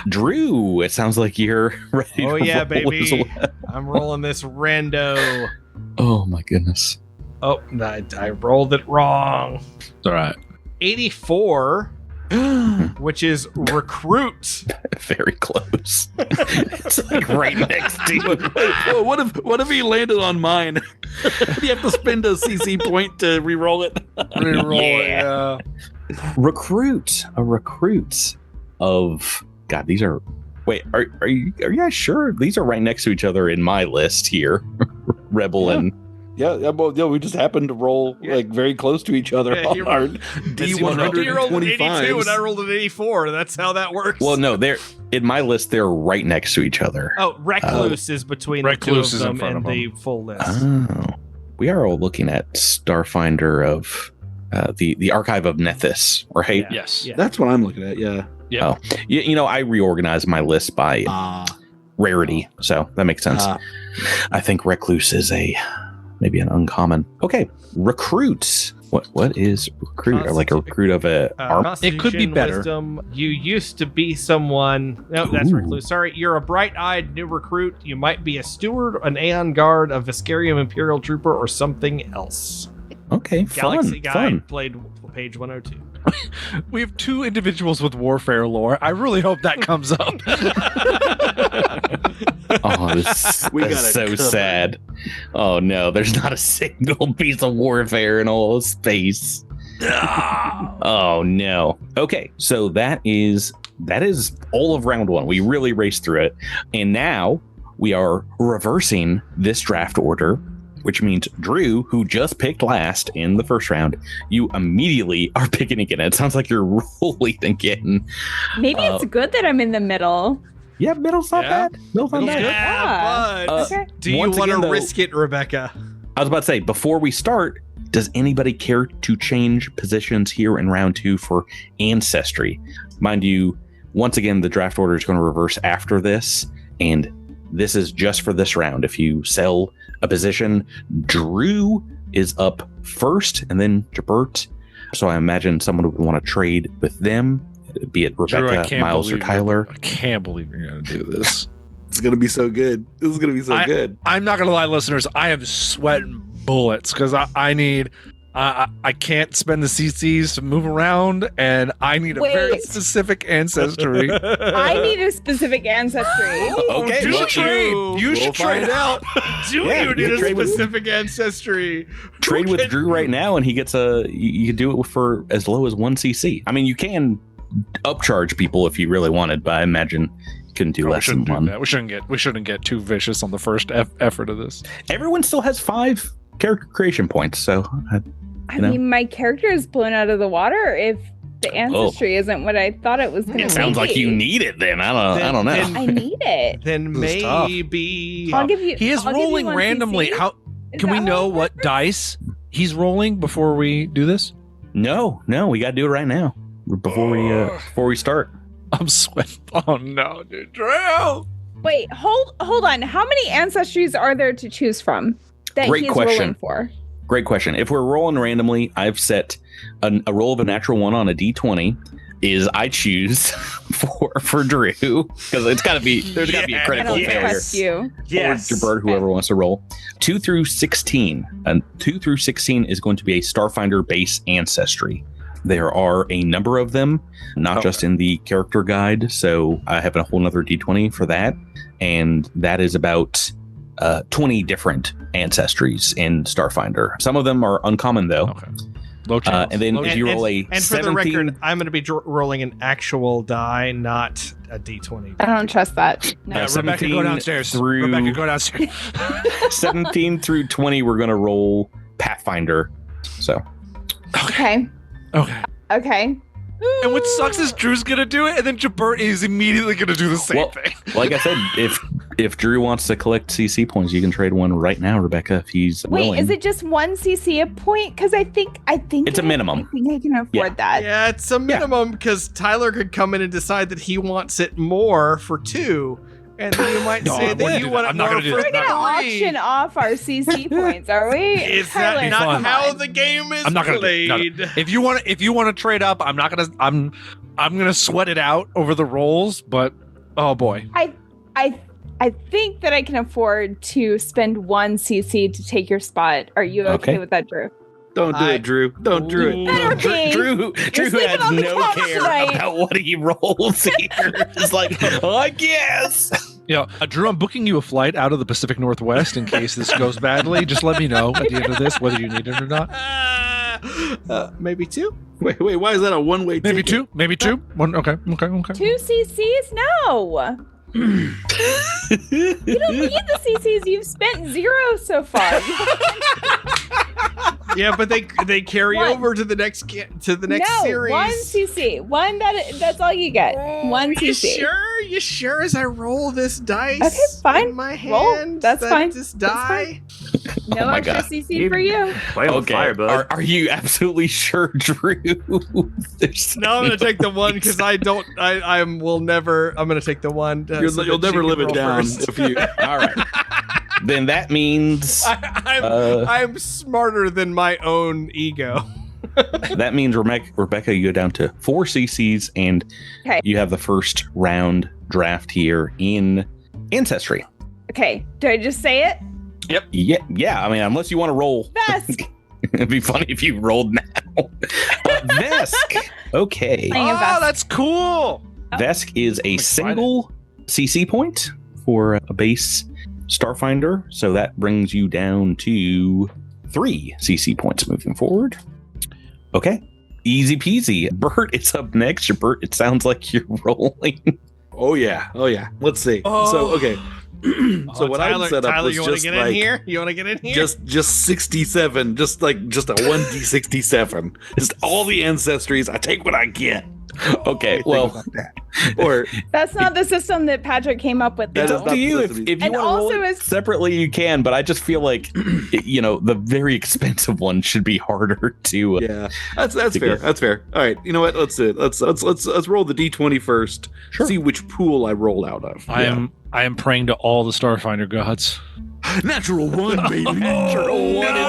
Drew. It sounds like you're ready. Oh to yeah, roll baby. as well. I'm rolling this rando. Oh my goodness. Oh, I rolled it wrong. All right. 84, which is recruit. Very close. It's like right next to you. Well, what if he landed on mine? You have to spend a CC point to re-roll it. Yeah. Recruit. A recruit of God. These are. Wait, are you guys sure these are right next to each other in my list here? Rebel and Yeah, well, we just happened to roll like very close to each other Yeah, on you- our You rolled an 82 and I rolled an 84. That's how that works. well, no, they're in my list. They're right next to each other. Oh, Recluse is between Recluse the is two in of front them of in the full list. Oh, we are all looking at Starfinder of the Archive of Nethys, right? Yes. Yeah. That's what I'm looking at. Yeah. Yeah. Oh, you know, I reorganized my list by rarity, so that makes sense. I think Recluse is maybe an uncommon. Okay, recruits. What is recruit? Or like a recruit of a arm? It could be Constitution, better. Wisdom. You used to be someone. No, that's Ooh. Recluse. Sorry, you're a bright-eyed new recruit. You might be a steward, an Aeon Guard, a Viscarium Imperial Trooper, or something else. Okay, Galaxy Guide fun. played page 102. We have 2 individuals with warfare lore. I really hope that comes up. Oh, this We is got it so covered. sad. Oh no, there's not a single piece of warfare in all of space. Oh no. Okay, so that is all of round 1. We really raced through it, and now we are reversing this draft order, which means Drew, who just picked last in the first round, you immediately are picking again. It sounds like you're rolling again. Maybe it's good that I'm in the middle. Yeah, middle's not Yeah. bad. Middle's not Middle's bad. Yeah, but Okay. do you once want to again, though- risk it, Rebecca? I was about to say, before we start, does anybody care to change positions here in round 2 for Ancestry? Mind you, once again, the draft order is going to reverse after this, and this is just for this round. If you sell a position, Drew is up first, and then Jabert. So I imagine someone would want to trade with them, be it Drew, I Rebecca, can't Miles, or believe Tyler. I can't believe you're going to do this. It's gonna be so good. This is gonna be so good. I'm not going to lie, listeners. I am sweating bullets because I need... I can't spend the CCs to move around, and I need a very Wait. specific ancestry. I need a specific ancestry. Okay, do well, trade. You should trade out. Do Yeah, you need you a trade with- specific ancestry? Trade with Drew right now, and he gets you can do it for as low as 1 CC. I mean, you can upcharge people if you really wanted, but I imagine you couldn't do We less than shouldn't do 1. that. We shouldn't get too vicious on the first effort of this. Everyone still has 5 character creation points, so I You know? mean, my character is blown out of the water if the ancestry isn't what I thought it was going to be. it sounds like you need it. Then I don't know. Then- I need it. Then This is tough. maybe. I'll give you. He is I'll give you rolling 1 randomly. CC. How Is can we that know how it what works? dice he's rolling before we do this? No, we got to do it right now before we start. I'm sweating. Oh no, dude, Drew! Wait, hold on. How many ancestries are there to choose from that Great he's question. rolling for? Great question. If we're rolling randomly, I've set a roll of a natural 1 on a D20. Is I choose for Drew because it's got to be there's got to be a I critical don't failure. trust you. Yes. Or Jabert, whoever wants to roll. 2 through 16. And 2 through 16 is going to be a Starfinder base ancestry. There are a number of them, not just in the character guide. So I have a whole nother D20 for that. And that is about 20 different ancestries in Starfinder. Some of them are uncommon, though. Okay. Low chance. And then Low if you roll a And for the 17, record, I'm going to be rolling an actual die, not a d20. I don't trust that. No. Yeah, Rebecca, 17 go downstairs. through- Rebecca, go downstairs. 17 through 20, we're going to roll Pathfinder. So Okay. Okay. Okay. And what sucks is Drew's gonna do it, and then Jabert is immediately gonna do the same Well, thing. like I said, if Drew wants to collect CC points, you can trade one right now, Rebecca, if he's Wait, willing. is it just 1 CC a point? Because I think It's a minimum. I think I can afford Yeah. that. Yeah, it's a minimum because Tyler could come in and decide that he wants it more for 2, and then you might No, say I that wouldn't you do want that. it I'm not more gonna do for that. We're gonna 3. auction off our CC points, are we? Is Tyler, that not fun. how the game is I'm not gonna do it. played? No. If you want to trade up, I'm not gonna. I'm gonna sweat it out over the rolls, but oh boy, I think that I can afford to spend 1 CC to take your spot. Are you okay Okay. with that, Drew? Don't do it, Drew. Don't do it. Better be. Drew sleeping has on the no couch care tonight. about what he rolls here. It's like, I guess. yeah, Drew, I'm booking you a flight out of the Pacific Northwest in case this goes badly. Just let me know at the end of this whether you need it or not. Maybe 2. Wait. Why is that a one-way ticket? Maybe 2. Maybe 2. 1. Okay. 2 CCs? No. You don't need the CCs. You've spent 0 so far. Yeah, but they carry 1. over to the next no, series. 1 CC. That's all you get. 1 You CC. sure? you sure as I roll this dice? Okay, fine. In my Roll. hand, That's that fine. This That's die. No my extra God. CC for you. Play with fire, bud. Are you absolutely sure, Drew? There's No, I'm gonna take the one because I don't. I will never. I'm gonna take the one. You'll never live it down if you. all right. Then that means I'm smarter than my own ego. that means Rebecca, you go down to 4 CCs, and Okay. you have the first round draft here in Ancestry. Okay, do I just say it? Yeah. I mean, unless you want to roll. Vesk. It'd be funny if you rolled now. Vesk. Okay. Playing a Vesk. That's cool. Vesk is a single CC point for a base Starfinder, so that brings you down to 3 CC points moving forward. Okay, easy peasy. Bert, it's up next. Bert, it sounds like you're rolling. Oh yeah. Let's see. Oh. So okay. So what Tyler, I set up Tyler, was you want to just get like in here? You want to get in here? just 67, just a 1d67. Just all the ancestries. I take what I get. Okay, Think well, about that. Or That's not the system that Patrick came up with. it's That though. is up not to you. supposed to If be. you And want to roll also it is- separately, you can. But I just feel like, the very expensive one should be harder to. yeah, that's to fair. get. That's fair. All right, you know what? Let's do it. Let's roll the d20 first. Sure. See which pool I roll out of. I am praying to all the Starfinder gods. Natural 1, baby. Natural one is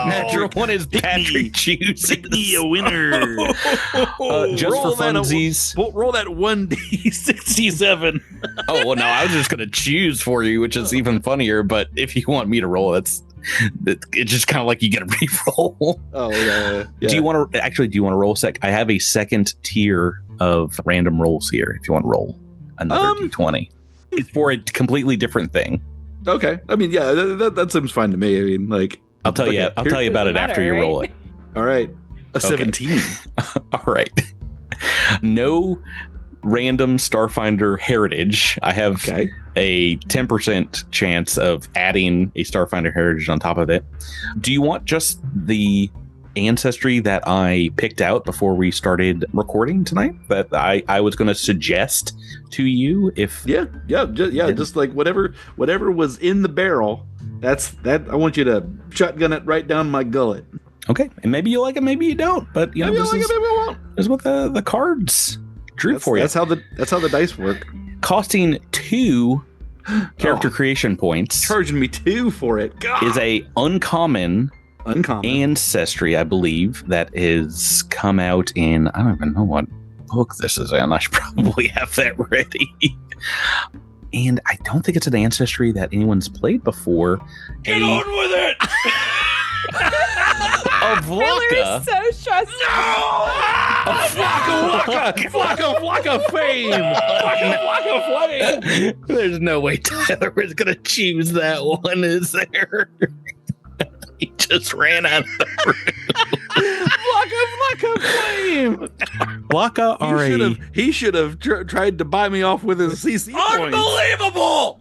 natural one is Pick me. Patrick choosing. Pick me a winner. Just Roll for that funsies. roll that 1d67. Oh well, no, I was just gonna choose for you, which is even funnier. But if you want me to roll, it's just kind of like you get a re-roll. Oh yeah. Do you want to roll a sec? I have a second tier of random rolls here. If you want to roll another d20, it's for a completely different thing. Okay. I mean, yeah, that seems fine to me. I mean, like, I'll tell you. okay, I'll tell you about it Doesn't after you matter, roll right? it. all right, a Okay. 17. All right. No random Starfinder heritage. I have Okay. a 10% chance of adding a Starfinder heritage on top of it. Do you want just the ancestry that I picked out before we started recording tonight that I was going to suggest to you? If Yeah. Just like whatever was in the barrel. That's that. I want you to shotgun it right down my gullet. Okay, and maybe you like it, maybe you don't. But you know, Maybe I this like is, it, maybe I won't. this is what the cards drew for you. That's how the dice work. Costing 2 character creation points Charging me 2 for it. God. is a uncommon Uncommon. ancestry, I believe, that is come out in, I don't even know what book this is in. I should probably have that ready. And I don't think it's an ancestry that anyone's played before. Get on with it. A Taylor Vlaka. is so stressed. Flocka fame. Flocka flame. There's no way Tyler was going to choose that one, is there? He just ran out of the Flocka flame. Vlaka are He should have tried to buy me off with his CC points. Unbelievable!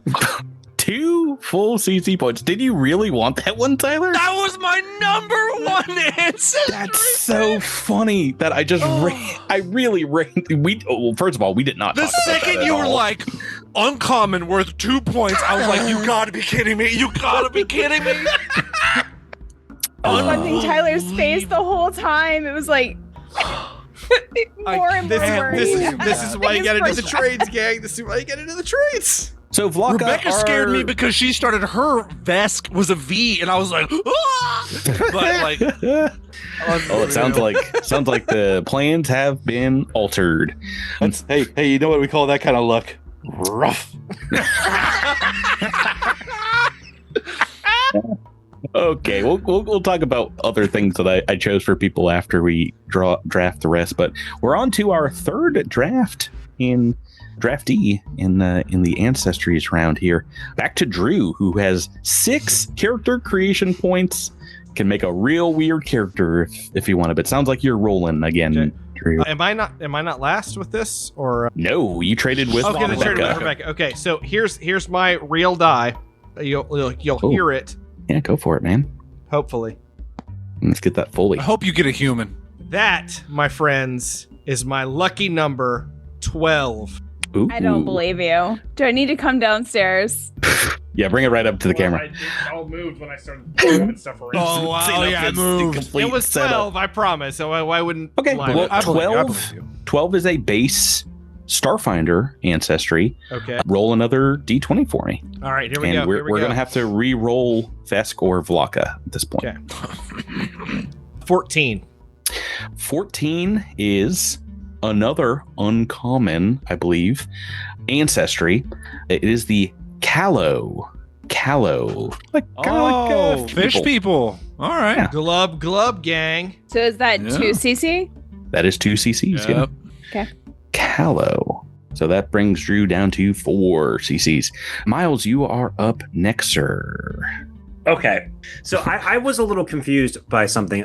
2 full CC points. Did you really want that one, Tyler? That was my #1 ancestry. That's so funny that I just I really ran. Well, first of all, we did not. The talk about that second at you were all. like, uncommon worth 2 points, I was like, you gotta be kidding me. You gotta be kidding me. I was watching Tyler's face the whole time. It was like more and more worried. This is why you got to do the Biggest trades, gang. This is why you got to do the trades. So Vlaka Rebecca scared me are- because she started her Vesk was a V, and I was like, ah! But like, Oh, it sounds like the plans have been altered. Hey, you know what we call that kind of luck? Rough. Okay, we'll talk about other things that I chose for people after we draft the rest. But we're on to our third draft in draftee in the ancestries round here. Back to Drew, who has 6 character creation points. Can make a real weird character if you want to. But it sounds like you're rolling again, Okay. Drew. Am I not last with this or? No, you traded with Okay, then trade it with Rebecca. Rebecca. Okay, so here's my real die. You'll Oh. hear it. Yeah, go for it, man. Hopefully. Let's get that fully. I hope you get a human. That, my friends, is my lucky number 12. Ooh. I don't believe you. Do I need to come downstairs? Yeah, bring it right up to the camera. It all moved when I started moving stuff around. Oh, wow, yeah, it moved. It was 12, I promise. So why wouldn't? Okay, lie well, about it? 12, 12 is a base Starfinder ancestry. Okay. Roll another d20 for me. All right, here we And go. we're going to have to re-roll Vesk or Vlaka at this point. Okay. 14. 14 is another uncommon, I believe, ancestry. It is the Callow. Like, fish people. All right. Yeah. Glub gang. So is that Yeah. 2 CC? That is 2 CCs. Yeah. Yep. Okay. Callow. So that brings Drew down to 4 CCs. Miles, you are up next, sir. Okay, so I was a little confused by something.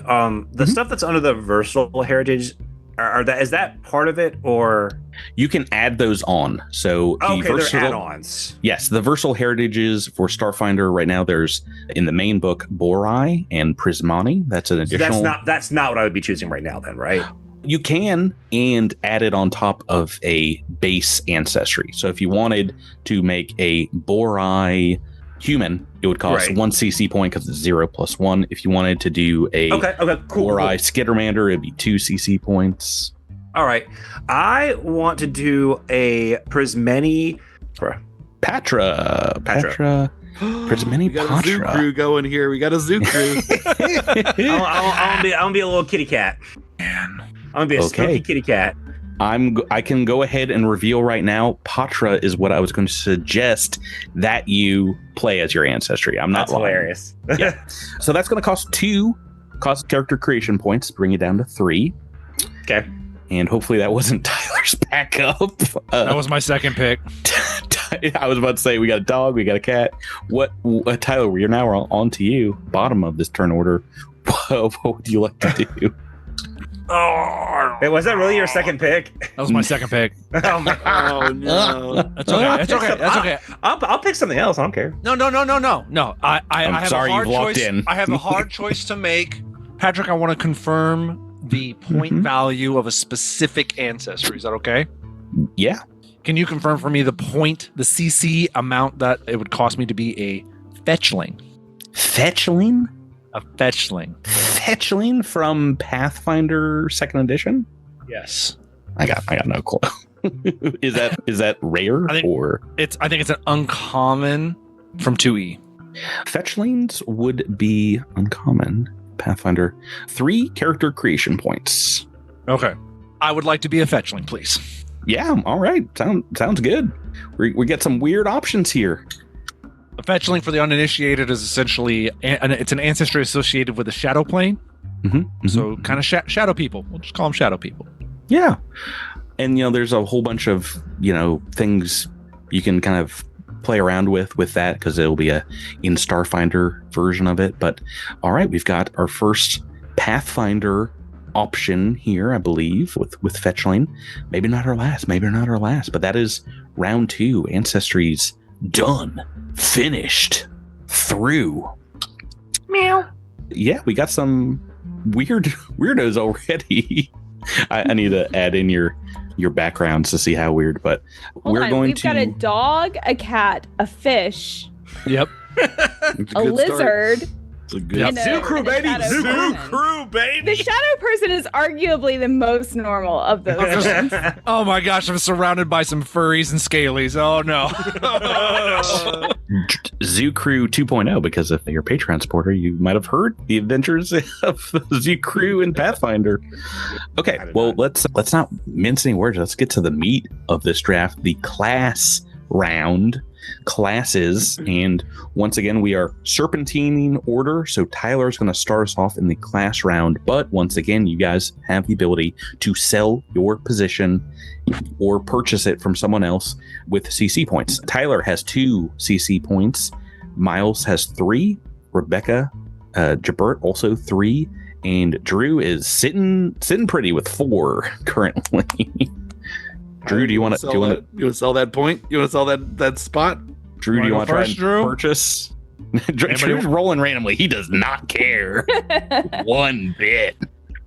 The stuff that's under the versatile heritage, is that part of it, or You can add those on. So the okay, they're versatile, add-ons. yes, the versatile heritages for Starfinder right now. There's in the main book Borai and Prismani. That's an So additional. that's not what I would be choosing right now, then, right? You can and add it on top of a base ancestry. So if you wanted to make a Borai human, it would cost Right. 1 CC point because it's 0 + 1. If you wanted to do a Okay, cool. Borai Skittermander, it'd be 2 CC points. All right, I want to do a Prismani. Patra. Prismani We got a zoo Patra. crew going here. We got a zoo crew. I'm gonna be a little kitty cat. I'm gonna be a Okay. spooky kitty cat. I can go ahead and reveal right now. Patra is what I was going to suggest that you play as your ancestry. I'm not That's lying. hilarious. Yeah. So that's going to cost 2 character creation points, bring it down to 3. Okay. And hopefully that wasn't Tyler's backup. That was my second pick. I was about to say we got a dog, we got a cat. Tyler? We are now on to you. Bottom of this turn order. What would you like to do? Hey, was that really your second pick? That was my second pick. Oh, man. Oh no! That's okay. It's okay. That's okay. I'll pick something else. I don't care. No. I have sorry a hard you've walked choice. in. I have a hard choice to make. Patrick, I want to confirm the point Mhm. value of a specific ancestry. Is that okay? Yeah. Can you confirm for me the CC amount that it would cost me to be a fetchling? Fetchling? A fetchling. Fetchling from Pathfinder 2nd edition? Yes. I got no clue. Is that rare I think- or I think it's an uncommon from 2E. fetchlings would be uncommon? Pathfinder 3 character creation points. Okay. I would like to be a fetchling, please. Yeah, all right. Sounds good. We get some weird options here. A fetchling for the uninitiated is essentially it's an ancestry associated with the shadow plane. Mm-hmm. So kind of shadow people. We'll just call them shadow people. Yeah. And, there's a whole bunch of, things you can kind of play around with that because it'll be in Starfinder version of it. But all right, we've got our first Pathfinder option here, I believe, with Fetchling. Maybe not our last, but that is round 2. Ancestries done, finished, through. Meow. Yeah, we got some weirdos already. I need to add in your backgrounds to see how weird, but We've got a dog, a cat, a fish, Yep. a lizard. It's a good Yep. and a- zoo crew, and a baby. shadow Zoo person. crew, baby. The shadow person is arguably the most normal of those ones. Oh my gosh, I'm surrounded by some furries and scalies. Oh no. Zoo Crew 2.0, because if you're a Patreon supporter, you might have heard the adventures of Zoo Crew and Pathfinder. Okay, well, let's not mince any words. Let's get to the meat of this draft, the class round. Classes, and once again we are serpentining order, so Tyler's going to start us off in the class round, but once again you guys have the ability to sell your position or purchase it from someone else with CC points. Tyler has 2 CC points, Miles has 3, Rebecca Jabert also 3, and Drew is sitting pretty with 4 currently. Drew, do you want to sell that point? You want to sell that spot? Drew, do you want to try and Drew? purchase? Drew's rolling randomly. He does not care one bit.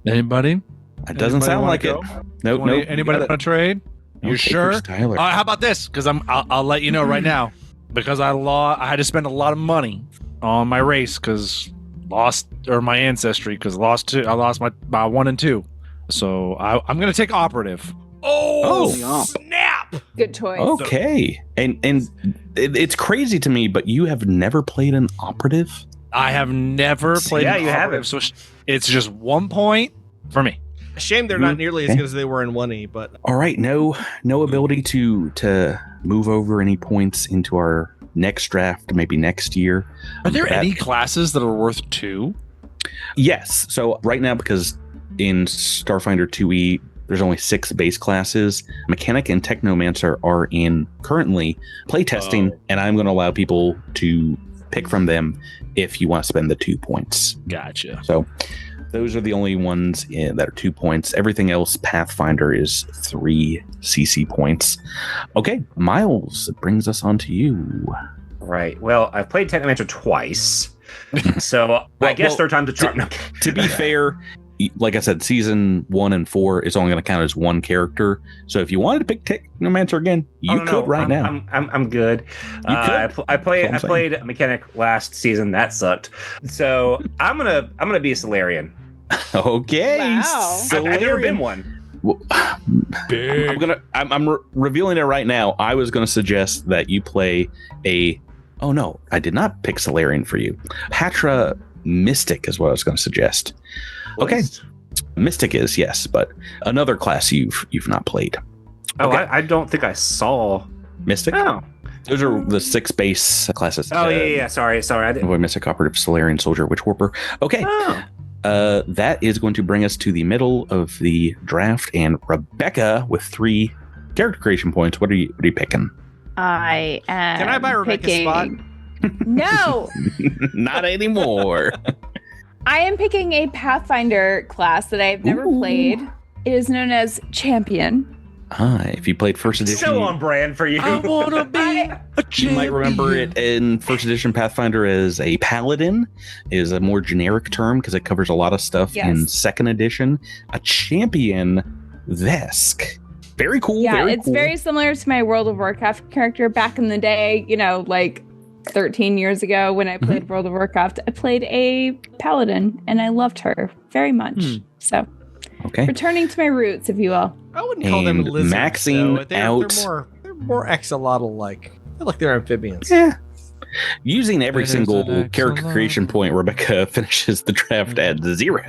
Anybody? It doesn't sound like it. Nope. Anybody want to trade? You Okay, sure? first Tyler. How about this? Because I'll let you know right now. Because I had to spend a lot of money on my race because my ancestry because I lost my 1 and 2. So I'm gonna take operative. Oh. Snap! Good choice. Okay. And it's crazy to me, but you have never played an operative? I have never played. Yeah, an you operative, haven't. So it's just 1 point for me. Shame they're not nearly as good as they were in 1E, but All right, no ability to move over any points into our next draft, maybe next year. Are there any classes that are worth 2? Yes. So right now, because in Starfinder 2E, there's only 6 base classes. Mechanic and Technomancer are in currently playtesting, and I'm going to allow people to pick from them if you want to spend the 2 points. Gotcha. So those are the only ones that are 2 points. Everything else, Pathfinder is 3 CC points. Okay, Miles, it brings us on to you. Right. Well, I've played Technomancer twice, so I guess third time's a charm. No. To be fair, like I said, season 1 and 4 is only going to count as one character. So if you wanted to pick Technomancer again, you could now. I'm good. I played Mechanic last season. That sucked. So I'm gonna be a Solarian. Okay. Wow. I've never been one. Well, I'm revealing it right now. I was going to suggest that you play oh no, I did not pick Solarian for you. Patra Mystic is what I was going to suggest. Okay. Mystic is, yes, but another class you've not played. Oh, Okay. I don't think I saw Mystic? Oh. Those are the 6 base classes. Oh, yeah. Sorry. I didn't. Avoid Mystic, Operative, Solarian, Soldier, Witch Warper. Okay. Oh. That is going to bring us to the middle of the draft, and Rebecca with 3 character creation points. What are you picking? I am. can I buy Rebecca's picking... spot? No. Not anymore. I am picking a Pathfinder class that I've never played. It is known as Champion. If you played first edition, So on brand for you. I wanna be a you might remember it in first edition Pathfinder as a paladin. Is a more generic term because it covers a lot of stuff. Yes. In second edition, a champion Vesk. Very cool. Yeah, it's cool. very similar to my World of Warcraft character back in the day, like 13 years ago when I played World of Warcraft. I played a paladin and I loved her very much. So, okay. returning to my roots, if you will. I wouldn't call them And lizards. maxing though. out- They're more axolotl-like. I feel like they're amphibians. Yeah. Using every There's single an character excellent- creation point, Rebecca finishes the draft at 0.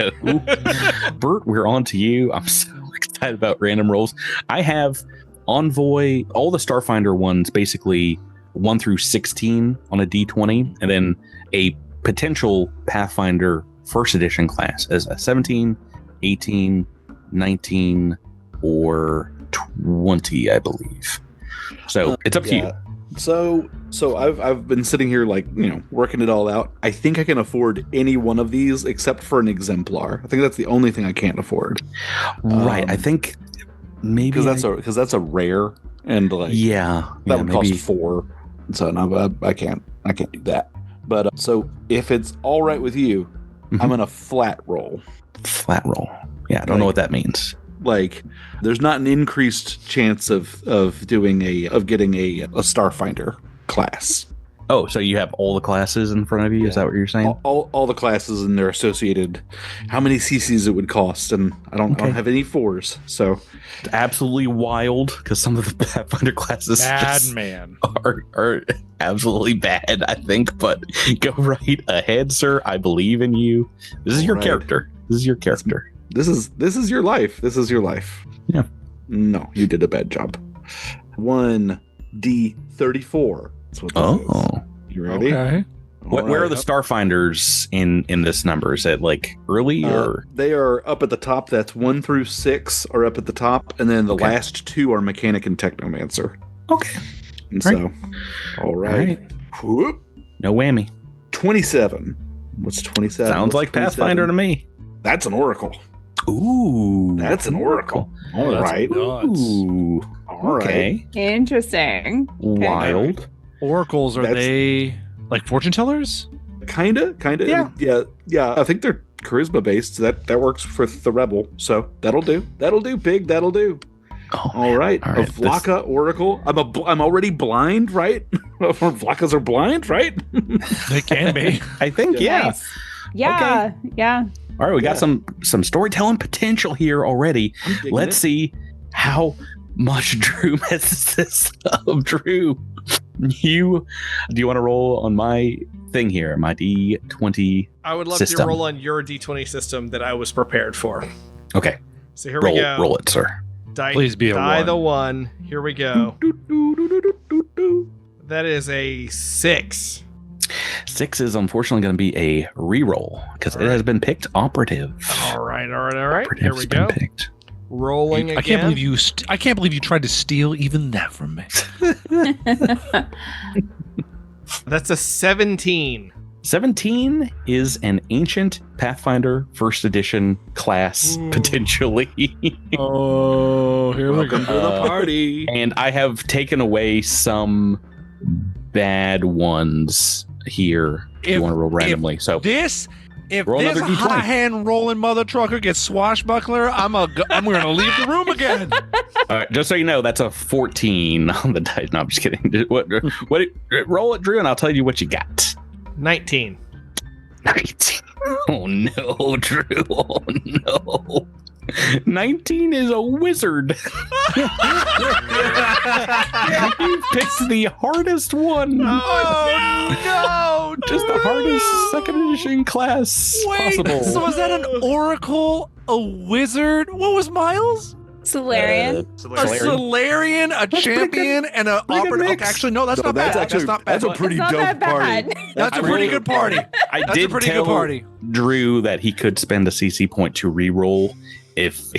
Bert, we're on to you. I'm so excited about random rolls. I have Envoy, all the Starfinder ones, basically 1 through 16 on a D20, and then a potential Pathfinder first edition class as a 17, 18, 19, or 20, I believe. So it's up to you. So I've been sitting here working it all out. I think I can afford any one of these except for an exemplar. I think that's the only thing I can't afford. Right. I think maybe because that's a rare and that would cost 4. So no, I can't do that. But so if it's all right with you, I'm gonna flat roll. Flat roll. Yeah, I don't know what that means. Like, there's not an increased chance of getting a Starfinder class. Oh, so you have all the classes in front of you? Yeah. Is that what you're saying? All the classes and their associated, how many CCs it would cost, and I don't have any 4s. So It's absolutely wild because some of the Pathfinder classes Bad man. are absolutely bad, I think. But go right ahead, sir. I believe in you. This is your Right. character. This is your character. this is your life. This is your life. Yeah. No, you did a bad job. 1D34. That's what this is. Oh. You ready? Okay. Where are the Starfinders in this number? Is it like early or? They are up at the top. That's 1 through 6 are up at the top, and then the Okay. last 2 are Mechanic and Technomancer. Okay. And Right. so, all All right. right. Whoop. No whammy. 27. What's 27? Sounds like Pathfinder to me. That's an Oracle. Ooh. That's an Oracle. All that's right. nuts. Ooh. All right. Okay. Interesting. Wild. Oracles, are That's- they like fortune tellers? Kinda. Yeah. Yeah. I think they're charisma based. That works for the rebel. So that'll do. That'll do, pig. That'll do. All right. All right, A Vlaka Oracle. I'm already blind, right? Vlakas are blind, right? They can be. I think, yeah. Nice. Yeah. Yeah. All right, we got some storytelling potential here already. Let's see how much Drew messes this up. Drew, do you want to roll on my thing here, my D20 I would love system? to roll on your D20 system that I was prepared for. Okay, So here we go. roll it, sir. Please be a die one. the one. Here we go. That is a 6. 6 is unfortunately going to be a reroll because it has been picked operative. All right. Here Operative's we been go. picked. Rolling again. I can't believe you tried to steal even that from me. That's a 17. 17 is an ancient Pathfinder first edition class, potentially. Oh, here Welcome to the party. And I have taken away some bad ones here. If you want to roll randomly. So If Roll this another D20. high hand rolling mother trucker gets swashbuckler, I'm gonna leave the room again. all right, just so you know, that's a 14 on the dice. No, I'm just kidding. Roll it, Drew, and I'll tell you what you got. 19. 19. Oh no, Drew. Oh no. 19 is a wizard. You picked the hardest one. Oh no! Just the hardest second edition class possible. So is that an oracle, a wizard? What was Miles? Solarian. A Solarian, a champion, and an pretty good operative. mix. Okay, actually, no, that's not bad. That's not bad. That's a pretty It's not dope that party. bad. That's a pretty good party. I That's a did pretty tell good party. Drew that he could spend a CC point to re-roll if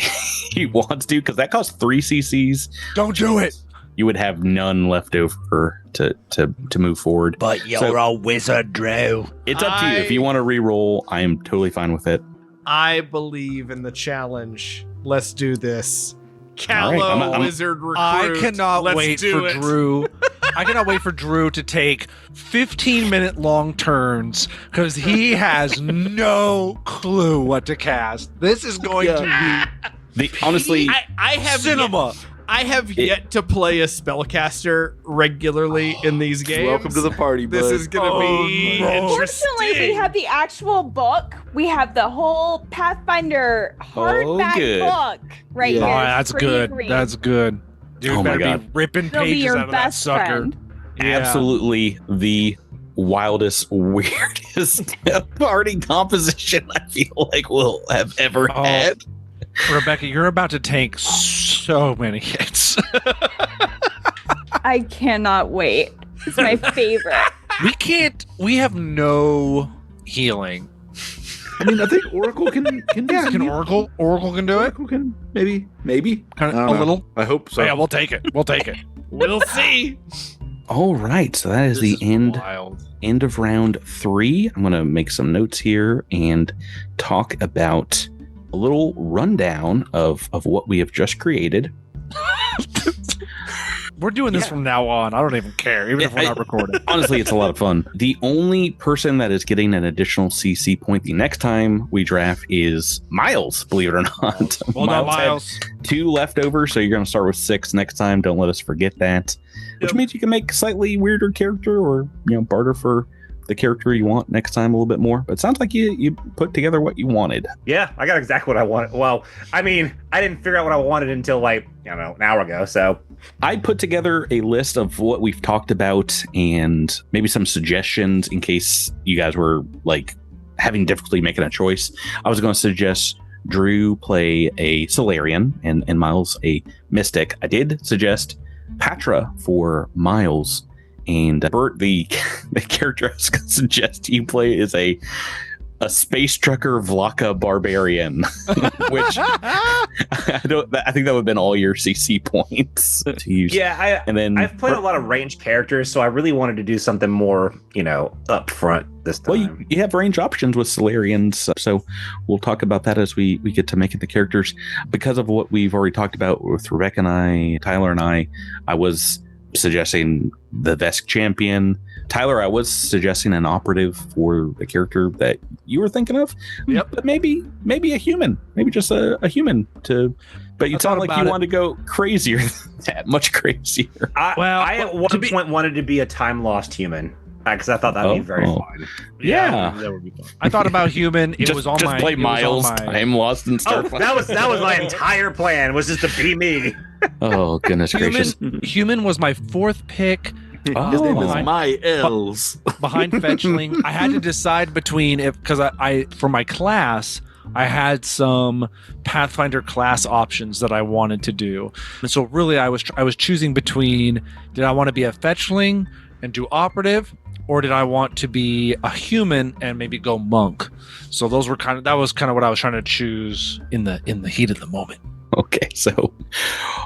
he wants to, because that costs 3 CCs. Don't do it. You would have none left over to move forward. But you're a wizard, Drew. It's up to you. If you want to re-roll, I am totally fine with it. I believe in the challenge. Let's do this. All right, Callow I'm- wizard recruit. I cannot Let's wait do for it. Drew. I cannot wait for Drew to take 15-minute long turns because he has no clue what to cast. This is going to Honestly, I be have cinema. I have yet to play a spellcaster regularly in these games. Welcome to the party, bud. This is gonna be interesting. Fortunately, we have the actual book. We have the whole Pathfinder hardback good. book right Yeah. here. Oh, that's for you good. to read. That's good. Dude, Oh my better be God. ripping It'll be pages your out of that best sucker. friend. Yeah. absolutely the wildest, weirdest party composition I feel like we'll have ever Oh. had. Rebecca, you're about to take so many hits. I cannot wait. It's my favorite. We have no healing. I mean, I think Oracle can do Can it. Oracle can do it? Oracle can maybe. Kind I of don't a know. little. I hope so. Yeah, we'll take it. We'll take it. We'll see. All right, so that is This the end wild. end of round 3. I'm going to make some notes here and talk about a little rundown of what we have just created. We're doing this from now on. I don't even care, even if we're not recording. Honestly, it's a lot of fun. The only person that is getting an additional CC point the next time we draft is Miles, believe it or not. Well done, had Miles. 2 left over, so you're going to start with 6 next time. Don't let us forget that. Which means you can make a slightly weirder character or, barter for the character you want next time a little bit more. But it sounds like you put together what you wanted. Yeah, I got exactly what I wanted. Well, I mean, I didn't figure out what I wanted until an hour ago. So I put together a list of what we've talked about and maybe some suggestions in case you guys were having difficulty making a choice. I was going to suggest Drew play a Solarian and Miles a Mystic. I did suggest Patra for Miles, and Bert, the character I was going to suggest you play is a space trucker Vlaka barbarian, which I think that would have been all your CC points to use. yeah, and then I've played a lot of ranged characters, so I really wanted to do something more, up front this time. Well, you have range options with Solarians, so we'll talk about that as we get to making the characters. Because of what we've already talked about with Rebecca and I, Tyler and I was suggesting the Vesk champion. Tyler, I was suggesting an operative for the character that you were thinking of. Yep. But maybe a human, maybe just a human to But you I sound thought like about you it. want to go crazier than that, much crazier. I at one point wanted to be a time lost human because I thought that'd be very fun. Yeah. that would be fun. I thought about human. It was on just my. play it was on Miles. my- I'm lost in Oh, Starfinder. that was my entire plan, was just to be me. Oh, goodness gracious. Human was my fourth pick. His name is Oh. My Els. Behind Fetchling. I had to decide between because I for my class I had some Pathfinder class options that I wanted to do, and so really I was choosing between, did I want to be a Fetchling and do operative, or did I want to be a human and maybe go monk? So those were that was kind of what I was trying to choose in the heat of the moment. Okay, so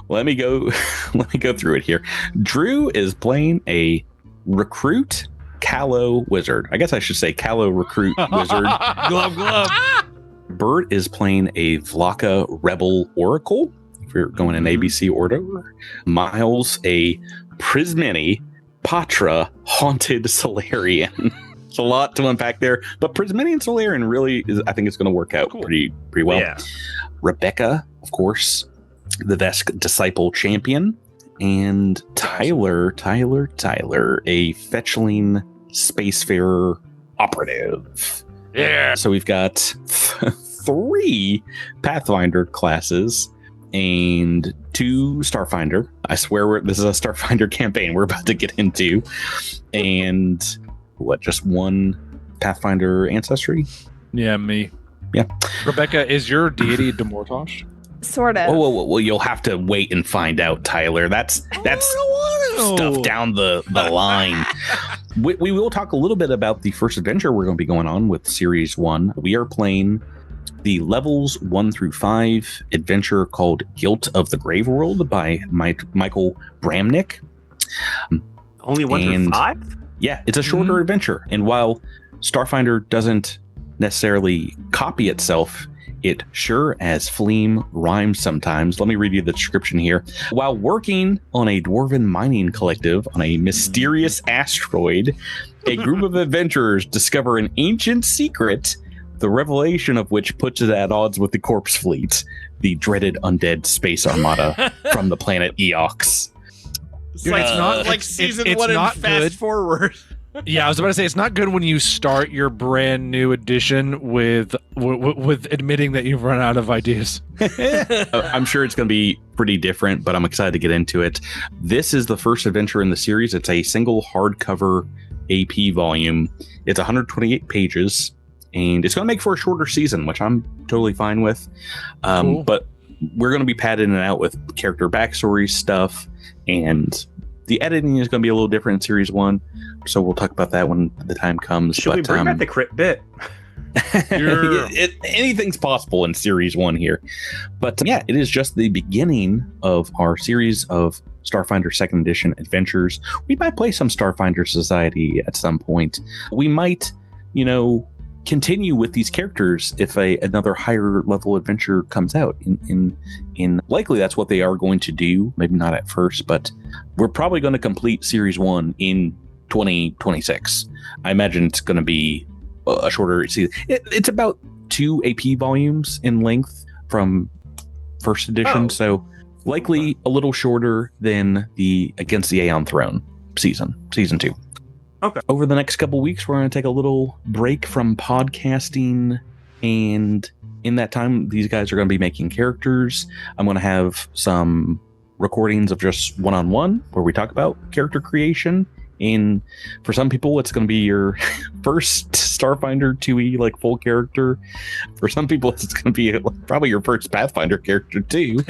let me go through it here. Drew is playing a recruit Callow wizard. I guess I should say Callow recruit wizard. glove. Bert is playing a Vlaka rebel oracle. If you're going in ABC order. Miles a Prismini Patra haunted Solarian. It's a lot to unpack there, but Prismini and Solarian really is. I think it's going to work out pretty well. Yeah. Rebecca, of course, the Vesk disciple champion, and Tyler, a fetchling spacefarer operative. Yeah. So we've got 3 Pathfinder classes and 2 Starfinder. I swear this is a Starfinder campaign we're about to get into. And just 1 Pathfinder ancestry? Yeah, me. Yeah. Rebecca, is your deity Demortosh? Sort of. Oh, well, you'll have to wait and find out, Tyler. That's stuff down the line. We will talk a little bit about the first adventure we're going to be going on with Series 1. We are playing the levels 1 through 5 adventure called Guilt of the Grave World by Michael Bramnick. Only 1 through 5? Yeah, it's a shorter adventure. And while Starfinder doesn't necessarily copy itself, it sure as Fleam rhymes sometimes. Let me read you the description here. While working on a dwarven mining collective on a mysterious asteroid, a group of adventurers discover an ancient secret, the revelation of which puts it at odds with the Corpse Fleet, the dreaded undead space armada from the planet Eox. It's like, not like it's- season it's 1 and not fast good. forward. Yeah, I was about to say it's not good when you start your brand new edition with admitting that you've run out of ideas. I'm sure it's going to be pretty different, but I'm excited to get into it. This is the first adventure in the series. It's a single hardcover AP volume. It's 128 pages, and it's going to make for a shorter season, which I'm totally fine with. Cool. But we're going to be padding it out with character backstory stuff, and the editing is going to be a little different in Series 1. So we'll talk about that when the time comes. Should we bring back the crit bit? Anything's possible in Series 1 here. But yeah, it is just the beginning of our series of Starfinder 2nd Edition adventures. We might play some Starfinder Society at some point. We might, continue with these characters if another higher level adventure comes out. In likely that's what they are going to do. Maybe not at first, but we're probably going to complete Series 1 in 2026. I imagine it's going to be a shorter season. It's about 2 AP volumes in length from first edition, so likely a little shorter than the Against the Aeon Throne season 2. Okay. Over the next couple weeks, we're going to take a little break from podcasting, and in that time, these guys are going to be making characters. I'm going to have some recordings of just one-on-one where we talk about character creation. And for some people, it's going to be your first Starfinder 2E full character. For some people, it's going to be probably your first Pathfinder character too.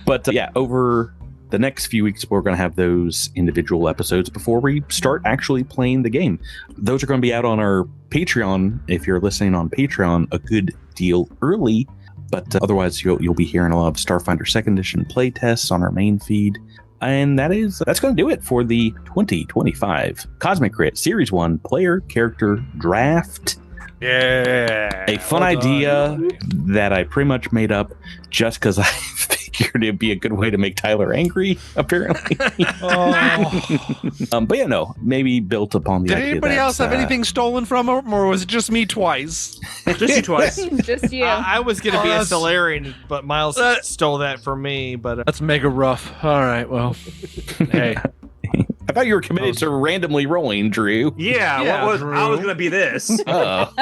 But yeah, over the next few weeks, we're going to have those individual episodes before we start actually playing the game. Those are going to be out on our Patreon. If you're listening on Patreon, a good deal early. But otherwise, you'll be hearing a lot of Starfinder 2nd Edition playtests on our main feed. And that's going to do it for the 2025 Cosmic Crit Series 1 Player Character Draft. Yeah. A fun idea that I pretty much made up just because I figured it'd be a good way to make Tyler angry, apparently. But yeah, no, maybe built upon the Did idea anybody that, else have anything stolen from him, or was it just me twice? Just you twice. Just you. I was going to be a that's- Solarian, but Miles stole that from me. But That's mega rough. All right, well, hey. I thought you were committed to randomly rolling, Drew. Yeah, Yeah, what was Drew. I was gonna be this. All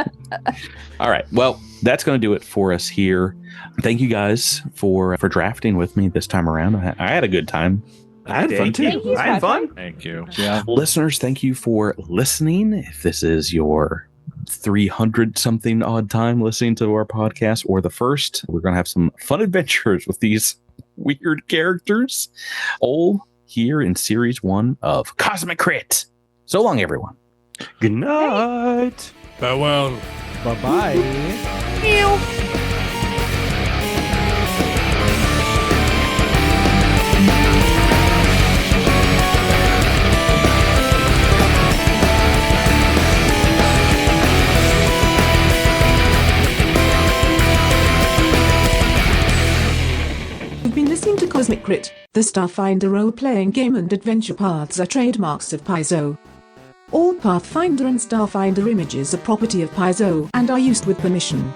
right. Well, that's going to do it for us here. Thank you guys for drafting with me this time around. I had a good time. I had fun Thank too. you. Thank you, I had fun. Thank you. Yeah. Listeners, thank you for listening. If this is your 300 something odd time listening to our podcast or the first, we're going to have some fun adventures with these weird characters all here in series 1 of Cosmic Crit. So long, everyone. Good night. Farewell. bye-bye. You've been listening to Cosmic Crit, the Starfinder role-playing game, and adventure paths are trademarks of Paizo. All Pathfinder and Starfinder images are property of Paizo and are used with permission.